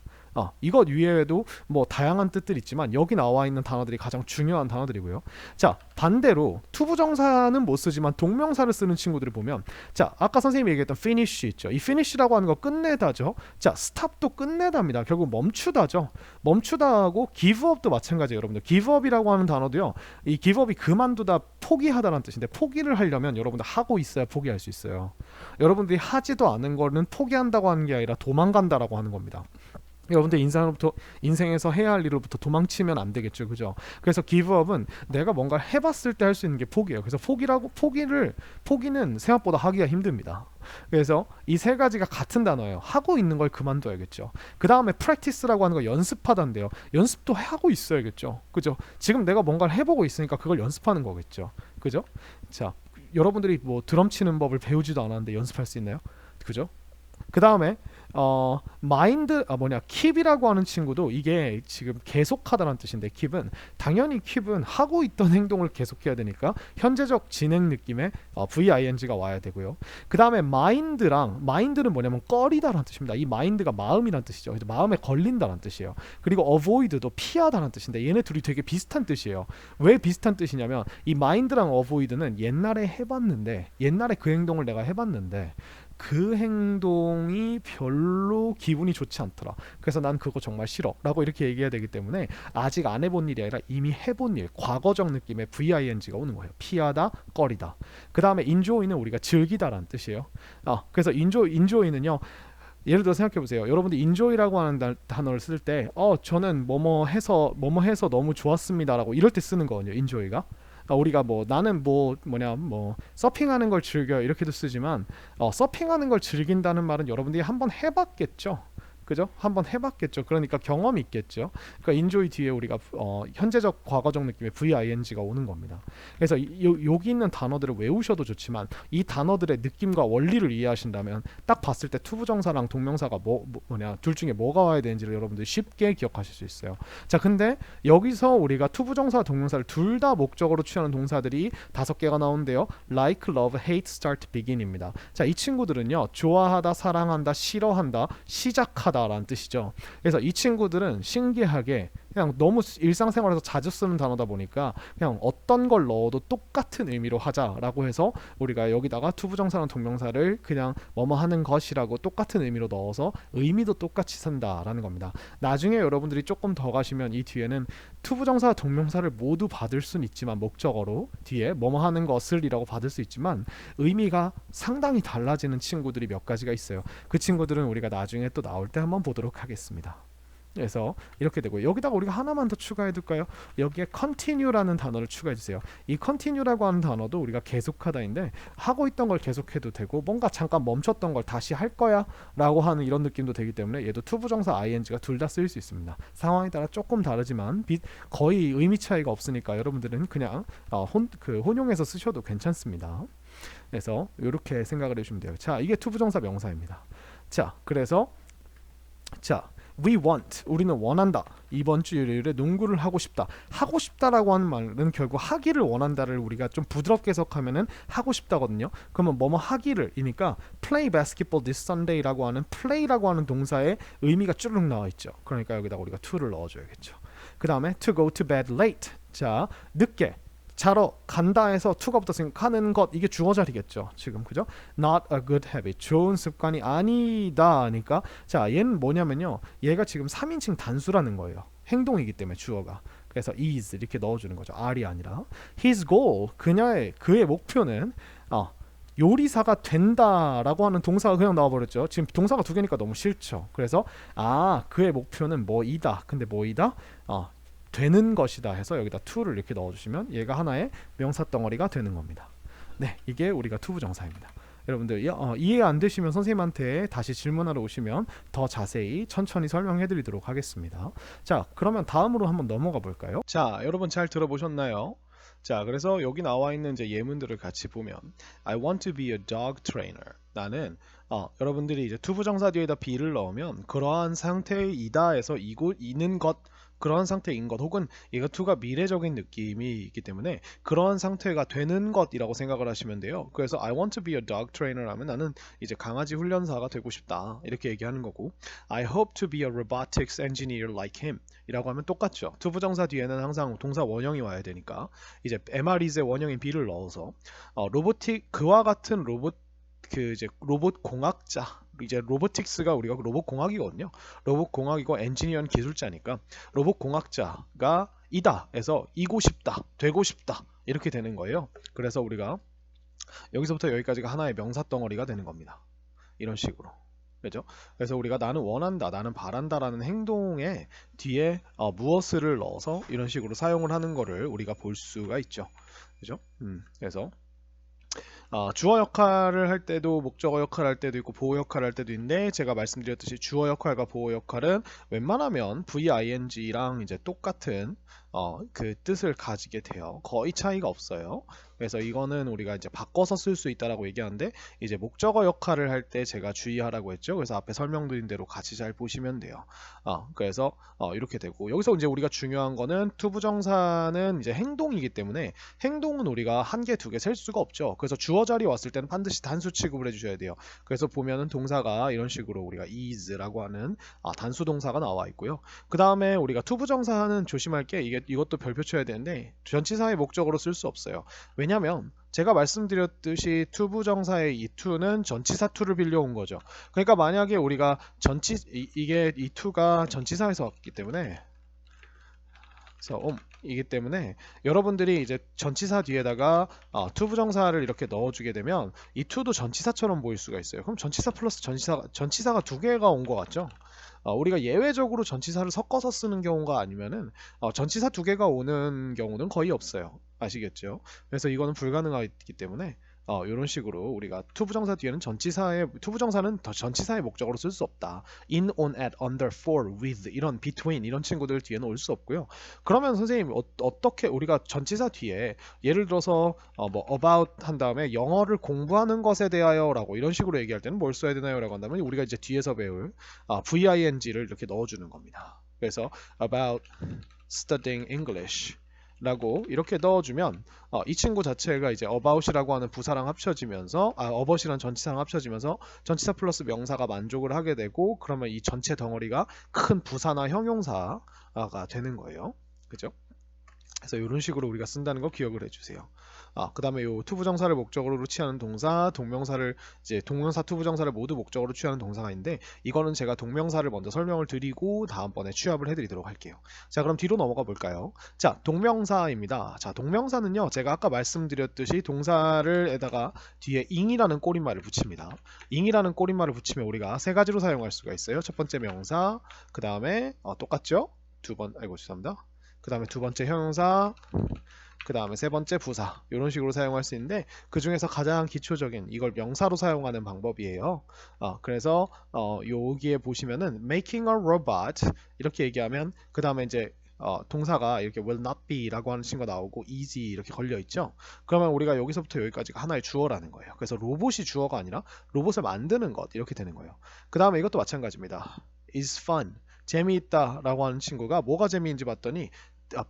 이것 위에도 뭐 다양한 뜻들이 있지만 여기 나와 있는 단어들이 가장 중요한 단어들이고요. 자, 반대로 to 부정사는 못 쓰지만 동명사를 쓰는 친구들을 보면, 자, 아까 선생님이 얘기했던 finish 있죠. 이 finish라고 하는 거 끝내다죠. 자, stop도 끝내다입니다. 결국 멈추다죠. 멈추다하고 give up도 마찬가지예요, 여러분들. give up이라고 하는 단어도요, 이 give up이 그만두다, 포기하다라는 뜻인데 포기를 하려면 여러분들 하고 있어야 포기할 수 있어요. 여러분들이 하지도 않은 거는 포기한다고 하는 게 아니라 도망간다라고 하는 겁니다. 여러분들 인생에서 해야 할 일로부터 도망치면 안 되겠죠, 그죠? 그래서 give up은 내가 뭔가를 해봤을 때 할 수 있는 게 포기예요. 그래서 포기는 생각보다 하기가 힘듭니다. 그래서 이 세 가지가 같은 단어예요. 하고 있는 걸 그만둬야겠죠. 그 다음에 practice라고 하는 거 연습하다인데요, 연습도 하고 있어야겠죠, 그죠? 지금 내가 뭔가를 해보고 있으니까 그걸 연습하는 거겠죠, 그죠? 자, 여러분들이 뭐 드럼 치는 법을 배우지도 않았는데 연습할 수 있나요? 그죠? 그 다음에 keep이라고 하는 친구도 이게 지금 계속하다라는 뜻인데, keep은 하고 있던 행동을 계속해야 되니까 현재적 진행 느낌의 VING가 와야 되고요. 그 다음에 mind는 뭐냐면 꺼리다라는 뜻입니다. 이 mind가 마음이라는 뜻이죠. 그래서 마음에 걸린다라는 뜻이에요. 그리고 avoid도 피하다라는 뜻인데 얘네 둘이 되게 비슷한 뜻이에요. 왜 비슷한 뜻이냐면 이 mind랑 avoid는 옛날에 그 행동을 내가 해봤는데 그 행동이 별로 기분이 좋지 않더라. 그래서 난 그거 정말 싫어 라고 이렇게 얘기해야 되기 때문에 아직 안 해본 일이 아니라 이미 해본 일, 과거적 느낌의 VING가 오는 거예요. 피하다, 꺼리다. 그 다음에 enjoy는 우리가 즐기다라는 뜻이에요. 그래서 enjoy는요, 예를 들어 생각해보세요. 여러분들 enjoy라고 하는 단어를 쓸 때 저는 뭐뭐 해서 너무 좋았습니다 라고 이럴 때 쓰는 거거든요, enjoy가. 우리가 나는 서핑하는 걸 즐겨 이렇게도 쓰지만 서핑하는 걸 즐긴다는 말은 여러분들이 한번 해봤겠죠, 그죠? 한번 해봤겠죠. 그러니까 경험이 있겠죠. 그러니까 enjoy 뒤에 우리가 현재적 과거적 느낌의 VING가 오는 겁니다. 그래서 여기 있는 단어들을 외우셔도 좋지만 이 단어들의 느낌과 원리를 이해하신다면 딱 봤을 때 to 부정사랑 동명사가 둘 중에 뭐가 와야 되는지를 여러분들이 쉽게 기억하실 수 있어요. 자, 근데 여기서 우리가 to 부정사, 동명사를 둘 다 목적어로 취하는 동사들이 5개가 나오는데요. like, love, hate, start, begin입니다. 자, 이 친구들은요, 좋아하다, 사랑한다, 싫어한다, 시작하다 라는 뜻이죠. 그래서 이 친구들은 신기하게 그냥 너무 일상생활에서 자주 쓰는 단어다 보니까 그냥 어떤 걸 넣어도 똑같은 의미로 하자라고 해서 우리가 여기다가 to 부정사랑 동명사를 그냥 뭐뭐 하는 것이라고 똑같은 의미로 넣어서 의미도 똑같이 쓴다라는 겁니다. 나중에 여러분들이 조금 더 가시면 이 뒤에는 to 부정사, 동명사를 모두 받을 수는 있지만 목적어로 뒤에 뭐뭐 하는 것을 이라고 받을 수 있지만 의미가 상당히 달라지는 친구들이 몇 가지가 있어요. 그 친구들은 우리가 나중에 또 나올 때 한번 보도록 하겠습니다. 그래서 이렇게 되고 여기다가 우리가 하나만 더 추가해 둘까요? 여기에 continue라는 단어를 추가해 주세요. 이 continue라고 하는 단어도 우리가 계속하다인데 하고 있던 걸 계속해도 되고 뭔가 잠깐 멈췄던 걸 다시 할 거야 라고 하는 이런 느낌도 되기 때문에 얘도 투부정사 ing가 둘 다 쓰일 수 있습니다. 상황에 따라 조금 다르지만 거의 의미 차이가 없으니까 여러분들은 그냥 혼용해서 쓰셔도 괜찮습니다. 그래서 이렇게 생각을 해주시면 돼요. 자, 이게 투부정사 명사입니다. 자, 그래서 we want, 우리는 원한다. 이번 주 일요일에 농구를 하고 싶다. 하고 싶다라고 하는 말은 결국 하기를 원한다를 우리가 좀 부드럽게 해석하면은 하고 싶다거든요. 그러면 뭐뭐 하기를 이니까 play basketball this Sunday라고 하는 play라고 하는 동사의 의미가 쭈르륵 나와 있죠. 그러니까 여기다가 우리가 to를 넣어줘야겠죠. 그 다음에 to go to bed late. 자, 늦게 자러 간다 해서 to가 붙었으니까 가는 것 이게 주어 자리겠죠. 지금 그죠? Not a good habit. 좋은 습관이 아니다 하니까 자 얘는 뭐냐면요. 얘가 지금 3인칭 단수라는 거예요. 행동이기 때문에 주어가. 그래서 is 이렇게 넣어주는 거죠. R이 아니라. His goal 그의 목표는 요리사가 된다라고 하는 동사가 그냥 나와버렸죠. 지금 동사가 두 개니까 너무 싫죠. 그래서 그의 목표는 뭐이다. 근데 뭐이다? 되는 것이다 해서 여기다 to를 이렇게 넣어주시면 얘가 하나의 명사 덩어리가 되는 겁니다. 네, 이게 우리가 투부정사입니다. 여러분들 이해 안 되시면 선생님한테 다시 질문하러 오시면 더 자세히 천천히 설명해 드리도록 하겠습니다. 자, 그러면 다음으로 한번 넘어가 볼까요? 자, 여러분 잘 들어보셨나요? 자, 그래서 여기 나와 있는 이제 예문들을 같이 보면 I want to be a dog trainer. 나는 여러분들이 이제 투부정사 뒤에다 be를 넣으면 그러한 상태의 이다에서 이는 것 그러한 상태인 것 혹은 얘가 to가 미래적인 느낌이 있기 때문에 그러한 상태가 되는 것이라고 생각을 하시면 돼요. 그래서 I want to be a dog trainer 하면 나는 이제 강아지 훈련사가 되고 싶다 이렇게 얘기하는 거고 I hope to be a robotics engineer like him 이라고 하면 똑같죠. 투부정사 뒤에는 항상 동사 원형이 와야 되니까 이제 MRE의 원형인 be를 넣어서 그와 같은 로봇 이제 로봇 공학자 이제 로보틱스가 우리가 로봇 공학이거든요. 로봇 공학이고 엔지니어는 기술자니까 로봇 공학자가 이다 해서 이고 싶다, 되고 싶다 이렇게 되는 거예요. 그래서 우리가 여기서부터 여기까지가 하나의 명사 덩어리가 되는 겁니다. 이런 식으로. 그죠? 그래서 우리가 나는 원한다, 나는 바란다라는 행동에 뒤에 무엇을 넣어서 이런 식으로 사용을 하는 거를 우리가 볼 수가 있죠. 그죠? 그래서 주어 역할을 할 때도 목적어 역할을 할 때도 있고 보호 역할을 할 때도 있는데 제가 말씀드렸듯이 주어 역할과 보호 역할은 웬만하면 VING랑 이제 똑같은 그 뜻을 가지게 돼요. 거의 차이가 없어요. 그래서 이거는 우리가 이제 바꿔서 쓸 수 있다라고 얘기하는데 이제 목적어 역할을 할 때 제가 주의하라고 했죠. 그래서 앞에 설명드린 대로 같이 잘 보시면 돼요. 그래서 이렇게 되고 여기서 이제 우리가 중요한 거는 투부정사는 이제 행동이기 때문에 행동은 우리가 한 개, 두 개 셀 수가 없죠. 그래서 주어 자리 왔을 때는 반드시 단수 취급을 해주셔야 돼요. 그래서 보면은 동사가 이런 식으로 우리가 is라고 하는 단수 동사가 나와 있고요. 그 다음에 우리가 투부정사는 조심할 게 이것도 별표 쳐야 되는데 전치사의 목적으로 쓸 수 없어요. 왜냐면 제가 말씀드렸듯이 투부정사의 이 to는 전치사 to를 빌려온 거죠. 그러니까 만약에 우리가 이게 이 to가 전치사에서 왔기 때문에 이기 때문에 여러분들이 이제 전치사 뒤에다가 투부정사를 이렇게 넣어주게 되면 이 to도 전치사처럼 보일 수가 있어요. 그럼 전치사 플러스 전치사가 두 개가 온 것 같죠? 우리가 예외적으로 전치사를 섞어서 쓰는 경우가 아니면은 전치사 두 개가 오는 경우는 거의 없어요. 아시겠죠? 그래서 이거는 불가능하기 때문에 이런 식으로 우리가 투부정사 뒤에는 투부정사는 더 전치사의 목적으로 쓸 수 없다. in, on, at, under, for, with 이런 between 이런 친구들 뒤에는 올 수 없고요. 그러면 선생님 어떻게 우리가 전치사 뒤에 예를 들어서 뭐 about 한 다음에 영어를 공부하는 것에 대하여라고 이런 식으로 얘기할 때는 뭘 써야 되나요라고 한다면 우리가 이제 뒤에서 배울 VING를 이렇게 넣어주는 겁니다. 그래서 about studying English 라고 이렇게 넣어주면 이 친구 자체가 이제 about이라고 하는 부사랑 합쳐지면서 about이란 전치사랑 합쳐지면서 전치사 플러스 명사가 만족을 하게 되고 그러면 이 전체 덩어리가 큰 부사나 형용사가 되는 거예요. 그죠? 그래서 이런 식으로 우리가 쓴다는 거 기억을 해주세요. 그 다음에 요 투부정사를 목적어로 취하는 동사, 동명사를 이제 동명사, 투부정사를 모두 목적어로 취하는 동사가 있는데 이거는 제가 동명사를 먼저 설명을 드리고 다음번에 취합을 해드리도록 할게요. 자, 그럼 뒤로 넘어가 볼까요? 자, 동명사입니다. 자, 동명사는요, 제가 아까 말씀드렸듯이 동사를 에다가 뒤에 ing이라는 꼬릿말을 붙입니다. ing이라는 꼬릿말을 붙이면 우리가 세 가지로 사용할 수가 있어요. 첫 번째 명사, 그 다음에 똑같죠? 죄송합니다. 그 다음에 두 번째 형용사, 그 다음에 세 번째 부사, 이런 식으로 사용할 수 있는데 그 중에서 가장 기초적인 이걸 명사로 사용하는 방법이에요. 그래서 여기에 보시면은 making a robot 이렇게 얘기하면 그 다음에 이제 동사가 이렇게 will not be 라고 하는 친구가 나오고 easy 이렇게 걸려 있죠. 그러면 우리가 여기서부터 여기까지가 하나의 주어라는 거예요. 그래서 로봇이 주어가 아니라 로봇을 만드는 것 이렇게 되는 거예요. 그 다음에 이것도 마찬가지입니다. is fun 재미있다 라고 하는 친구가 뭐가 재미인지 봤더니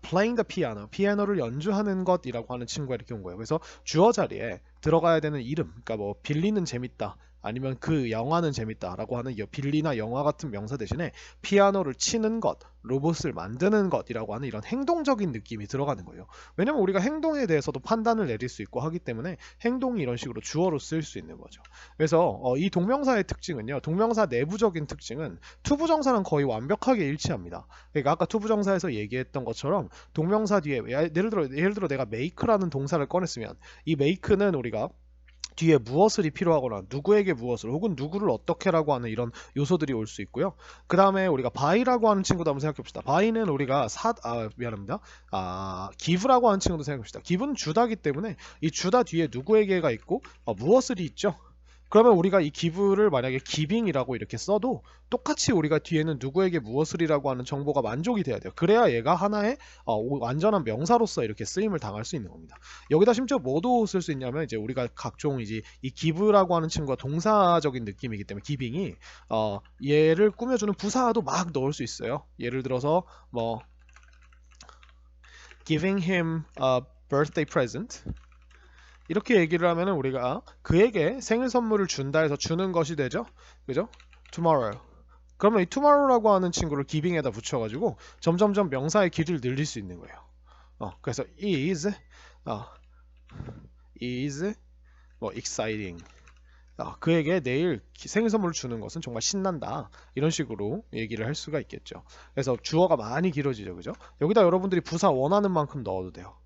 playing the piano, 피아노를 연주하는 것이라고 하는 친구가 이렇게 온 거예요. 그래서 주어 자리에 들어가야 되는 이름, 그러니까 뭐 빌리는 재밌다, 아니면 그 영화는 재밌다라고 하는 빌리나 영화 같은 명사 대신에 피아노를 치는 것, 로봇을 만드는 것이라고 하는 이런 행동적인 느낌이 들어가는 거예요. 왜냐면 우리가 행동에 대해서도 판단을 내릴 수 있고 하기 때문에 행동이 이런 식으로 주어로 쓰일 수 있는 거죠. 그래서 이 동명사의 특징은요, 동명사 내부적인 특징은 투부정사랑 거의 완벽하게 일치합니다. 그러니까 아까 투부정사에서 얘기했던 것처럼 동명사 뒤에 예를 들어 내가 make라는 동사를 꺼냈으면 이 make는 우리가 뒤에 무엇을이 필요하거나 누구에게 무엇을 혹은 누구를 어떻게라고 하는 이런 요소들이 올 수 있고요. 그 다음에 우리가 buy라고 하는 친구도 한번 생각해 봅시다. buy는 우리가 미안합니다. give라고 하는 친구도 생각해 봅시다. give는 주다기 때문에 이 주다 뒤에 누구에게가 있고 무엇을이 있죠. 그러면 우리가 이 give를 만약에 giving이라고 이렇게 써도 똑같이 우리가 뒤에는 누구에게 무엇을이라고 하는 정보가 만족이 돼야 돼요. 그래야 얘가 하나의 완전한 명사로서 이렇게 쓰임을 당할 수 있는 겁니다. 여기다 심지어 뭐도 쓸 수 있냐면 이제 우리가 각종 이제 이 give라고 하는 친구가 동사적인 느낌이기 때문에 giving이 얘를 꾸며주는 부사도 막 넣을 수 있어요. 예를 들어서 뭐 giving him a birthday present 이렇게 얘기를 하면은 우리가 그에게 생일 선물을 준다 해서 주는 것이 되죠. 그죠? tomorrow. 그러면 이 tomorrow라고 하는 친구를 giving에다 붙여가지고 점점점 명사의 길이를 늘릴 수 있는 거예요. 그래서 is 뭐 exciting. 그에게 내일 생일 선물을 주는 것은 정말 신난다. 이런 식으로 얘기를 할 수가 있겠죠. 그래서 주어가 많이 길어지죠. 그죠? 여기다 여러분들이 부사 원하는 만큼 넣어도 돼요.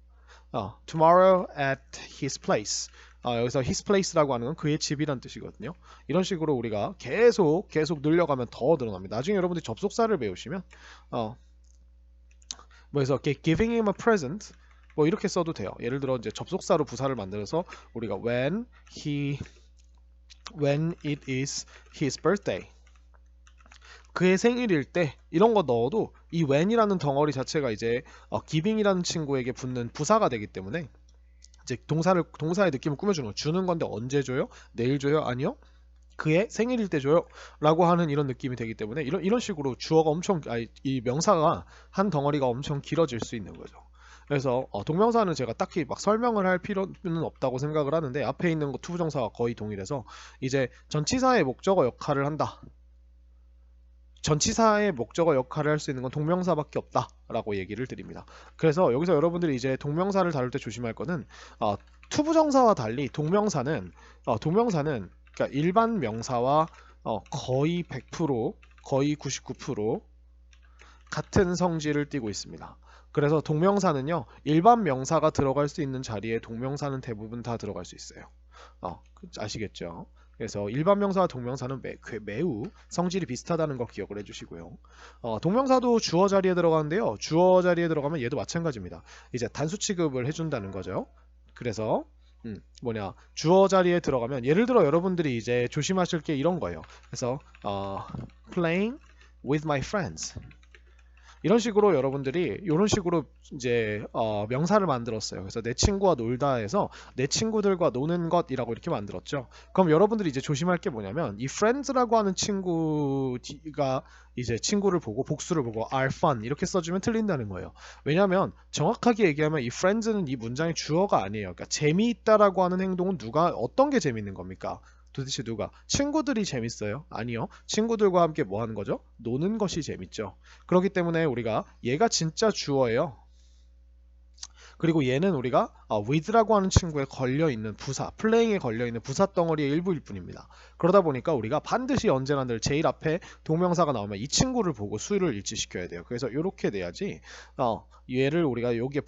tomorrow at his place. 여기서 his place라고 하는 건 그의 집이란 뜻이거든요. 이런 식으로 우리가 계속 늘려가면 더 늘어납니다. 나중에 여러분들이 접속사를 배우시면 그래서 giving him a present 뭐 이렇게 써도 돼요. 예를 들어 이제 접속사로 부사를 만들어서 우리가 when it is his birthday 그의 생일일 때 이런 거 넣어도 이 when이라는 덩어리 자체가 이제 giving이라는 친구에게 붙는 부사가 되기 때문에 이제 동사의 느낌을 꾸며주는 거 주는 건데 언제 줘요? 내일 줘요? 아니요. 그의 생일일 때 줘요 라고 하는 이런 느낌이 되기 때문에 이런 식으로 주어가 이 명사가 한 덩어리가 엄청 길어질 수 있는 거죠. 그래서 동명사는 제가 딱히 막 설명을 할 필요는 없다고 생각을 하는데 앞에 있는 거 투부정사와 거의 동일해서 이제 전치사의 목적어 역할을 한다. 전치사의 목적어 역할을 할 수 있는 건 동명사밖에 없다라고 얘기를 드립니다. 그래서 여기서 여러분들이 이제 동명사를 다룰 때 조심할 거는 투부정사와 달리 동명사는 그러니까 일반 명사와 거의 100%, 거의 99% 같은 성질을 띠고 있습니다. 그래서 동명사는요, 일반 명사가 들어갈 수 있는 자리에 동명사는 대부분 다 들어갈 수 있어요. 아시겠죠? 그래서 일반 명사와 동명사는 매우 성질이 비슷하다는 거 기억을 해주시고요. 동명사도 주어 자리에 들어가는데요. 주어 자리에 들어가면 얘도 마찬가지입니다. 이제 단수 취급을 해준다는 거죠. 그래서 주어 자리에 들어가면 예를 들어 여러분들이 이제 조심하실 게 이런 거예요. 그래서 playing with my friends 이런 식으로 여러분들이 이런 식으로 이제 명사를 만들었어요. 그래서 내 친구와 놀다 해서 내 친구들과 노는 것이라고 이렇게 만들었죠. 그럼 여러분들이 이제 조심할 게 뭐냐면 이 friends라고 하는 친구가 이제 친구를 보고 복수를 보고 are fun 이렇게 써주면 틀린다는 거예요. 왜냐하면 정확하게 얘기하면 이 friends는 이 문장의 주어가 아니에요. 그러니까 재미있다라고 하는 행동은 어떤 게 재미있는 겁니까? 도대체 누가? 친구들이 재밌어요? 아니요. 친구들과 함께 뭐 하는 거죠? 노는 것이 재밌죠. 그렇기 때문에 우리가 얘가 진짜 주어예요. 그리고 얘는 우리가 with라고 하는 친구에 걸려있는 부사, playing에 걸려있는 부사 덩어리의 일부일 뿐입니다. 그러다 보니까 우리가 반드시 언제나 늘 제일 앞에 동명사가 나오면 이 친구를 보고 수를 일치시켜야 돼요. 그래서 이렇게 돼야지 얘를 우리가 여기에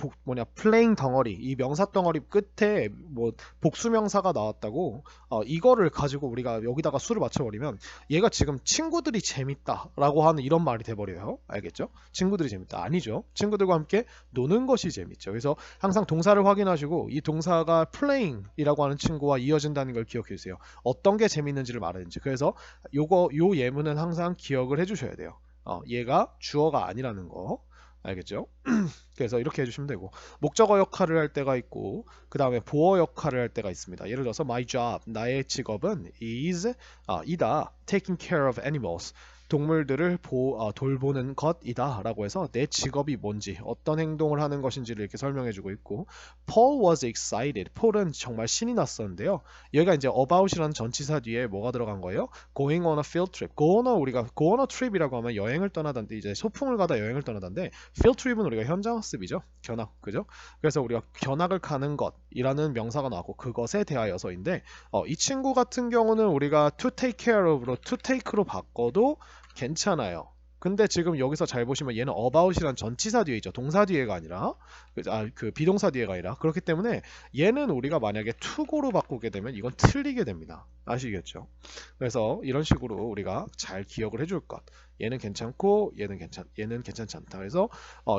playing 덩어리, 이 명사 덩어리 끝에 뭐 복수명사가 나왔다고 이거를 가지고 우리가 여기다가 수를 맞춰버리면 얘가 지금 친구들이 재밌다라고 하는 이런 말이 돼버려요. 알겠죠? 친구들이 재밌다. 아니죠. 친구들과 함께 노는 것이 재밌죠. 그래서 항상 동사를 확인하시고 이 동사가 playing이라고 하는 친구와 이어진다는 걸 기억해 주세요. 어떤 게 재밌는지를 말하는지. 그래서 요 예문은 항상 기억을 해주셔야 돼요. 얘가 주어가 아니라는 거. 알겠죠? 그래서 이렇게 해주시면 되고, 목적어 역할을 할 때가 있고 그 다음에 보어 역할을 할 때가 있습니다. 예를 들어서 my job, 나의 직업은 is 이다 taking care of animals, 동물들을 돌보는 것이다 라고 해서 내 직업이 뭔지 어떤 행동을 하는 것인지를 이렇게 설명해 주고 있고, Paul was excited, Paul은 정말 신이 났었는데요. 여기가 이제 about이라는 전치사 뒤에 뭐가 들어간 거예요? going on a field trip. 우리가 go on a trip이라고 하면 여행을 떠나던데, 이제 소풍을 가다 여행을 떠나던데, field trip은 우리가 현장학습이죠. 견학, 그죠? 그래서 우리가 견학을 가는 것이라는 명사가 나왔고 그것에 대하여서인데, 이 친구 같은 경우는 우리가 to take care of로 to take로 바꿔도 괜찮아요. 근데 지금 여기서 잘 보시면 얘는 about이란 전치사 뒤에 있죠. 동사 뒤에가 아니라 그 비동사 뒤에가 아니라, 그렇기 때문에 얘는 우리가 만약에 to go로 바꾸게 되면 이건 틀리게 됩니다. 아시겠죠? 그래서 이런 식으로 우리가 잘 기억을 해줄 것. 얘는 괜찮고 얘는 괜찮지 않다. 그래서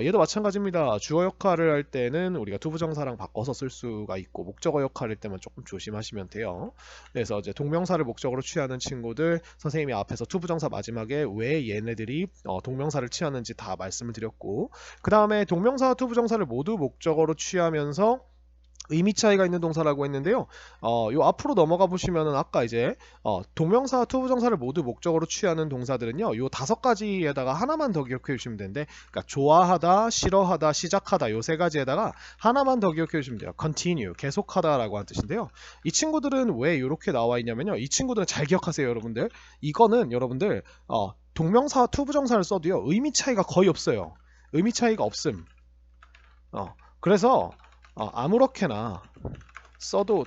얘도 마찬가지입니다. 주어 역할을 할 때는 우리가 투부정사랑 바꿔서 쓸 수가 있고, 목적어 역할일 때만 조금 조심하시면 돼요. 그래서 이제 동명사를 목적으로 취하는 친구들, 선생님이 앞에서 투부정사 마지막에 왜 얘네들이 동명사를 취하는지 다 말씀을 드렸고, 그 다음에 동명사와 투부정사를 모두 목적어로 취하면서 의미 차이가 있는 동사라고 했는데요. 요 앞으로 넘어가 보시면은 아까 이제 동명사와 투부정사를 모두 목적으로 취하는 동사들은요, 요 5가지에다가 하나만 더 기억해 주시면 되는데, 그러니까 좋아하다, 싫어하다, 시작하다, 요 3가지에다가 하나만 더 기억해 주시면 돼요. continue, 계속하다라고 하는 뜻인데요. 이 친구들은 왜 이렇게 나와 있냐면요, 이 친구들은 잘 기억하세요, 여러분들. 이거는 여러분들 동명사와 투부정사를 써도요, 의미 차이가 거의 없어요. 의미 차이가 없음. 그래서 아무렇게나 써도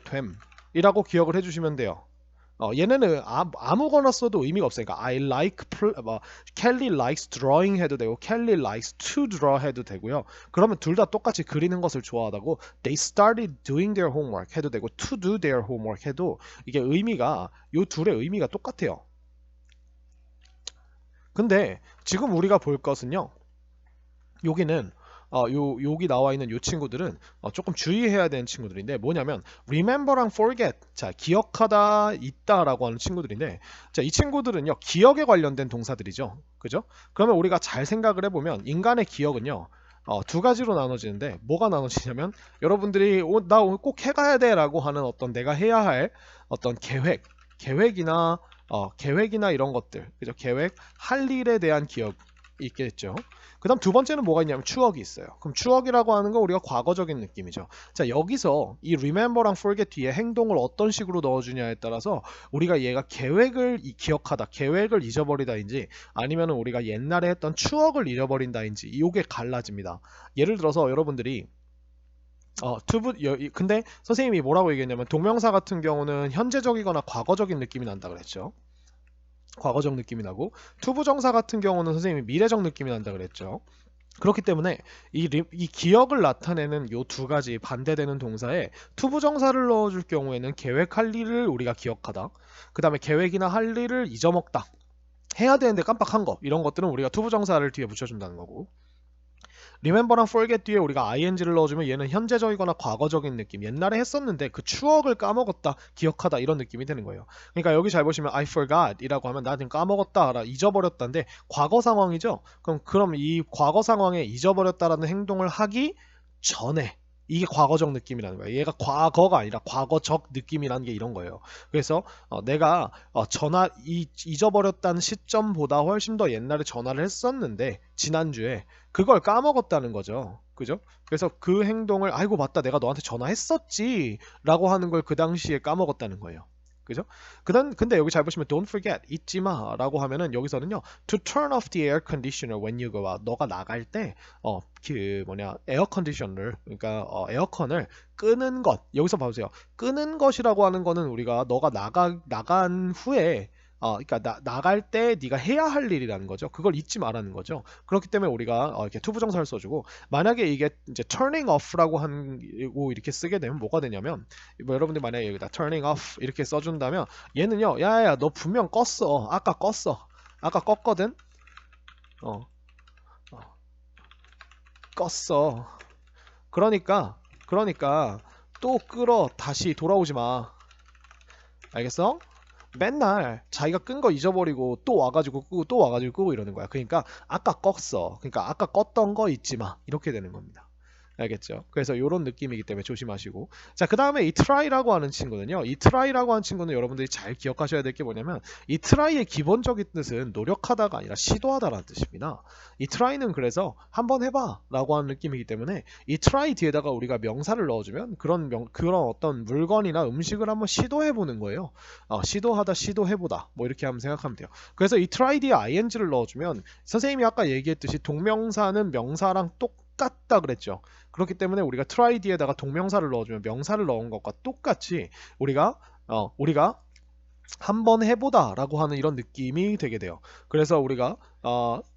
됨이라고 기억을 해주시면 돼요. 얘네는 아무거나 써도 의미가 없어요. 그러니까 Kelly likes drawing 해도 되고 Kelly likes to draw 해도 되고요. 그러면 둘 다 똑같이 그리는 것을 좋아하다고 they started doing their homework 해도 되고 to do their homework 해도 이게 의미가, 요 둘의 의미가 똑같아요. 근데 지금 우리가 볼 것은요, 여기는 여기 나와 있는 이 친구들은 조금 주의해야 되는 친구들인데, 뭐냐면 remember랑 forget, 자, 기억하다, 있다라고 하는 친구들인데, 자, 이 친구들은요, 기억에 관련된 동사들이죠. 그죠? 그러면 우리가 잘 생각을 해보면 인간의 기억은요, 2가지로 나눠지는데, 뭐가 나눠지냐면, 여러분들이 나 오늘 꼭 해가야 돼 라고 하는 어떤 내가 해야 할 어떤 계획이나 이런 것들, 그죠? 계획, 할 일에 대한 기억 있겠죠. 그 다음 두 번째는 뭐가 있냐면 추억이 있어요. 그럼 추억이라고 하는 건 우리가 과거적인 느낌이죠. 자, 여기서 이 remember랑 forget 뒤에 행동을 어떤 식으로 넣어주냐에 따라서 우리가 얘가 계획을 기억하다, 계획을 잊어버리다인지, 아니면 우리가 옛날에 했던 추억을 잃어버린다인지, 이게 갈라집니다. 예를 들어서 여러분들이 근데 선생님이 뭐라고 얘기했냐면, 동명사 같은 경우는 현재적이거나 과거적인 느낌이 난다 그랬죠. 과거적 느낌이 나고, 투부정사 같은 경우는 선생님이 미래적 느낌이 난다 그랬죠. 그렇기 때문에 이 기억을 나타내는 요 2가지 반대되는 동사에 투부정사를 넣어줄 경우에는 계획할 일을 우리가 기억하다, 그 다음에 계획이나 할 일을 잊어먹다, 해야 되는데 깜빡한 거, 이런 것들은 우리가 투부정사를 뒤에 붙여준다는 거고, remember랑 forget 뒤에 우리가 ing를 넣어주면 얘는 현재적이거나 과거적인 느낌, 옛날에 했었는데 그 추억을 까먹었다, 기억하다, 이런 느낌이 되는 거예요. 그러니까 여기 잘 보시면 I forgot 이라고 하면 나 지금 까먹었다, 잊어버렸다인데 과거 상황이죠. 그럼 이 과거 상황에 잊어버렸다라는 행동을 하기 전에, 이게 과거적 느낌이라는 거예요. 얘가 과거가 아니라 과거적 느낌이라는 게 이런 거예요. 그래서 내가 잊어버렸다는 시점보다 훨씬 더 옛날에 전화를 했었는데 지난주에 그걸 까먹었다는 거죠. 그죠? 그래서 그 행동을, 아이고 맞다, 내가 너한테 전화했었지 라고 하는 걸 그 당시에 까먹었다는 거예요. 그죠? 근데 여기 잘 보시면 don't forget 잊지 마라고 하면은 여기서는요 to turn off the air conditioner when you go out. 너가 나갈 때 그 뭐냐 에어 컨디셔너를 그러니까 에어컨을 끄는 것. 여기서 봐보세요. 끄는 것이라고 하는 거는 우리가 너가 나간 후에 그러니까 나갈 때 네가 해야 할 일이라는 거죠. 그걸 잊지 말라는 거죠. 그렇기 때문에 우리가 이렇게 투부정사를 써주고 만약에 이게 이제 turning off라고 하고 이렇게 쓰게 되면 뭐가 되냐면 뭐 여러분들 만약에 여기다 turning off 이렇게 써준다면 얘는요 야야야 너 분명 껐어. 아까 껐어. 아까 껐거든. 어, 어, 껐어. 그러니까 또 끌어 다시 돌아오지 마. 알겠어? 맨날 자기가 끈 거 잊어버리고 또 와가지고 끄고 또 와가지고 끄고 이러는 거야. 그러니까 아까 껐어. 그러니까 아까 껐던 거 잊지 마. 이렇게 되는 겁니다. 알겠죠? 그래서 이런 느낌이기 때문에 조심하시고. 자, 그 다음에 이 try라고 하는 친구는요. 이 try라고 하는 친구는 여러분들이 잘 기억하셔야 될 게 뭐냐면 이 try의 기본적인 뜻은 노력하다가 아니라 시도하다라는 뜻입니다. 이 try는 그래서 한번 해봐 라고 하는 느낌이기 때문에 이 try 뒤에다가 우리가 명사를 넣어주면 그런 어떤 물건이나 음식을 한번 시도해보는 거예요. 시도해보다 뭐 이렇게 한번 생각하면 돼요. 그래서 이 try 뒤에 ing를 넣어주면 선생님이 아까 얘기했듯이 동명사는 명사랑 똑같다 그랬죠. 그렇기 때문에 우리가 try 뒤에다가 동명사를 넣어주면 명사를 넣은 것과 똑같이 우리가 한번 해보다라고 하는 이런 느낌이 되게 돼요. 그래서 우리가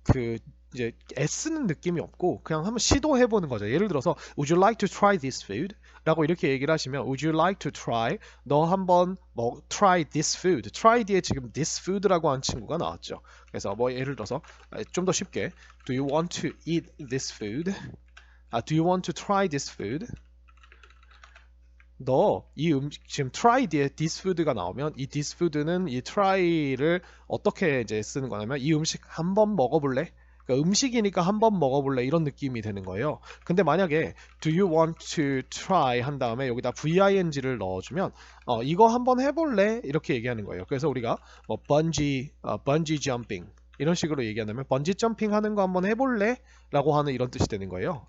그 이제 애쓰는 느낌이 없고 그냥 한번 시도해보는 거죠. 예를 들어서 Would you like to try this food? 라고 이렇게 얘기를 하시면 Would you like to try? 너 한번 뭐 try this food. try 뒤에 지금 this food라고 한 친구가 나왔죠. 그래서 뭐 예를 들어서 좀 더 쉽게 Do you want to eat this food? Do you want to try this food? 너 이 지금 try 뒤에 this food가 나오면 이 this food는 이 try를 어떻게 이제 쓰는 거냐면 이 음식 한번 먹어볼래? 그러니까 음식이니까 한번 먹어볼래 이런 느낌이 되는 거예요. 근데 만약에 do you want to try 한 다음에 여기다 ving를 넣어주면 이거 한번 해볼래? 이렇게 얘기하는 거예요. 그래서 우리가 뭐 bungee jumping 이런 식으로 얘기한다면 번지 점핑 하는 거 한번 해볼래? 라고 하는 이런 뜻이 되는 거예요.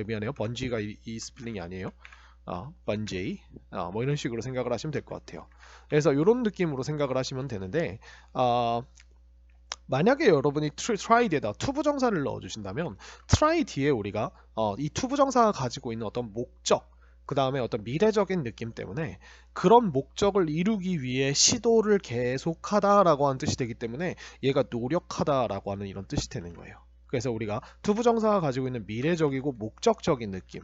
미안해요. 번지가 이 스펠링이 아니에요. 번지 뭐 이런 식으로 생각을 하시면 될 것 같아요. 그래서 이런 느낌으로 생각을 하시면 되는데 만약에 여러분이 try 뒤에다 투부정사를 넣어주신다면 try 뒤에 우리가 이 투부정사가 가지고 있는 어떤 목적 그 다음에 어떤 미래적인 느낌 때문에 그런 목적을 이루기 위해 시도를 계속하다라고 하는 뜻이 되기 때문에 얘가 노력하다라고 하는 이런 뜻이 되는 거예요. 그래서 우리가 투부정사가 가지고 있는 미래적이고 목적적인 느낌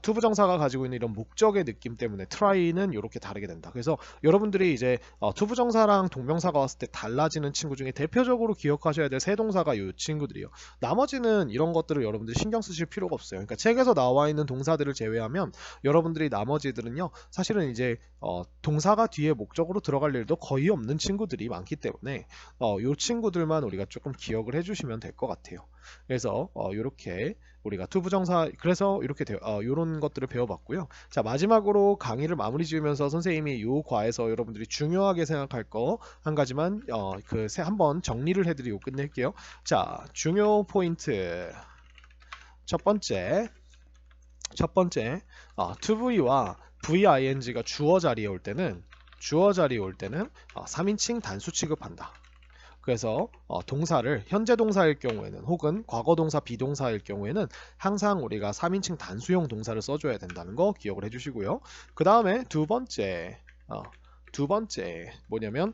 투부정사가 가지고 있는 이런 목적의 느낌 때문에 try는 이렇게 다르게 된다. 그래서 여러분들이 이제 투부정사랑 동명사가 왔을 때 달라지는 친구 중에 대표적으로 기억하셔야 될 세 동사가 이 친구들이에요. 나머지는 이런 것들을 여러분들이 신경 쓰실 필요가 없어요. 그러니까 책에서 나와 있는 동사들을 제외하면 여러분들이 나머지들은요 사실은 이제 동사가 뒤에 목적으로 들어갈 일도 거의 없는 친구들이 많기 때문에 이 친구들만 우리가 조금 기억을 해주시면 될 것 같아요. 그래서 이렇게 우리가 투부정사 그래서 이렇게 이런 것들을 배워봤고요. 자 마지막으로 강의를 마무리 지으면서 선생님이 이 과에서 여러분들이 중요하게 생각할 거 한 가지만 한번 정리를 해드리고 끝낼게요. 자 중요 포인트 첫 번째 toV와 VING가 주어 자리에 올 때는 3인칭 단수 취급한다. 그래서 동사를 현재 동사일 경우에는 혹은 과거 동사 비동사일 경우에는 항상 우리가 3인칭 단수형 동사를 써줘야 된다는 거 기억을 해주시고요. 그 다음에 두 번째 뭐냐면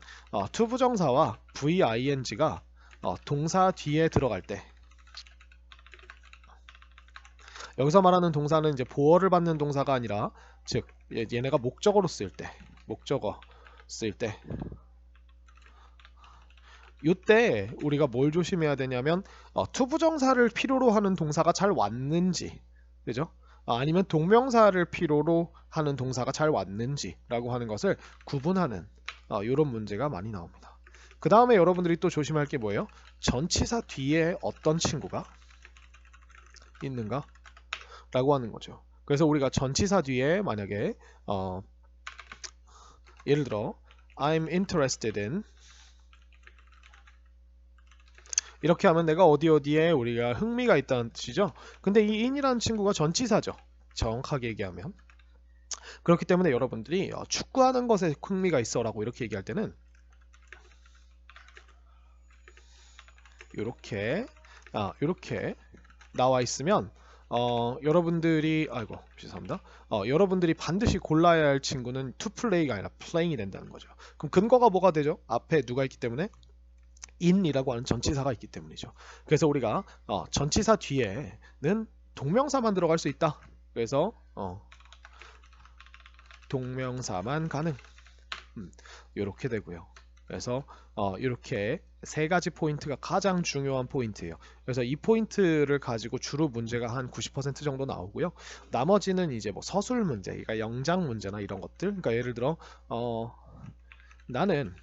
투부정사와 VING가 동사 뒤에 들어갈 때 여기서 말하는 동사는 이제 보어를 받는 동사가 아니라 즉 얘네가 목적어로 쓸 때 이때 우리가 뭘 조심해야 되냐면 투부정사를 필요로 하는 동사가 잘 왔는지 그죠? 아니면 동명사를 필요로 하는 동사가 잘 왔는지 라고 하는 것을 구분하는 이런 문제가 많이 나옵니다. 그 다음에 여러분들이 또 조심할 게 뭐예요? 전치사 뒤에 어떤 친구가 있는가? 라고 하는 거죠. 그래서 우리가 전치사 뒤에 만약에 예를 들어 I'm interested in 이렇게 하면 내가 어디에 우리가 흥미가 있다는 뜻이죠. 근데 이 in이라는 친구가 전치사죠. 정확하게 얘기하면 그렇기 때문에 여러분들이 축구하는 것에 흥미가 있어라고 이렇게 얘기할 때는 이렇게 이렇게 나와 있으면 여러분들이 아이고 죄송합니다. 여러분들이 반드시 골라야 할 친구는 투플레이가 아니라 플레잉이 된다는 거죠. 그럼 근거가 뭐가 되죠? 앞에 누가 있기 때문에 in이라고 하는 전치사가 있기 때문이죠. 그래서 우리가 전치사 뒤에는 동명사만 들어갈 수 있다. 그래서 동명사만 가능. 이렇게 되고요. 그래서 이렇게 세 가지 포인트가 가장 중요한 포인트예요. 그래서 이 포인트를 가지고 주로 문제가 한 90% 정도 나오고요. 나머지는 이제 뭐 서술 문제, 그러니까 영장 문제나 이런 것들. 그러니까 예를 들어 나는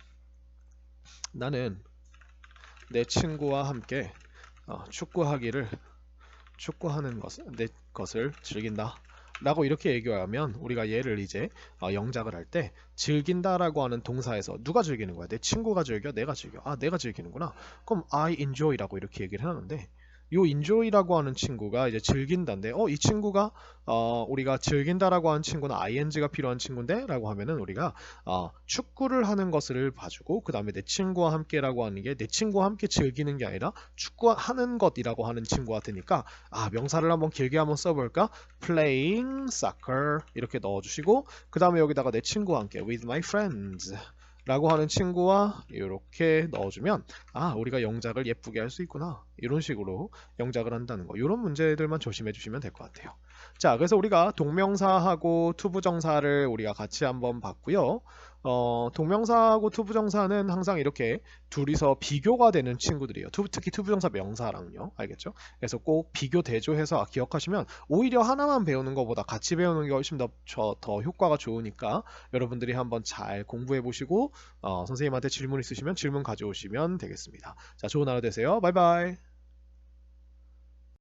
내 친구와 함께 축구하는 것을 즐긴다. 라고 이렇게 얘기하면 우리가 얘를 이제 영작을 할 때 즐긴다라고 하는 동사에서 누가 즐기는 거야? 내 친구가 즐겨? 내가 즐겨? 내가 즐기는구나. 그럼 I enjoy라고 이렇게 얘기를 하는데 요 enjoy라고 하는 친구가 이제 즐긴다인데 이 친구가 우리가 즐긴다라고 하는 친구는 ing가 필요한 친구인데 라고 하면은 우리가 축구를 하는 것을 봐주고 그 다음에 내 친구와 함께라고 하는 게 내 친구와 함께 즐기는 게 아니라 축구하는 것이라고 하는 친구가 되니까 명사를 한번 길게 한번 써볼까? playing soccer 이렇게 넣어주시고 그 다음에 여기다가 내 친구와 함께 with my friends 라고 하는 친구와 이렇게 넣어주면 우리가 영작을 예쁘게 할 수 있구나 이런 식으로 영작을 한다는 거 이런 문제들만 조심해 주시면 될 것 같아요. 자, 그래서 우리가 동명사하고 투부정사를 우리가 같이 한번 봤고요. 동명사하고 투부정사는 항상 이렇게 둘이서 비교가 되는 친구들이에요. 특히 투부정사 명사랑요. 알겠죠? 그래서 꼭 비교 대조해서 기억하시면 오히려 하나만 배우는 것보다 같이 배우는 게 훨씬 더 효과가 좋으니까 여러분들이 한번 잘 공부해 보시고 선생님한테 질문 있으시면 질문 가져오시면 되겠습니다. 자, 좋은 하루 되세요. 바이바이.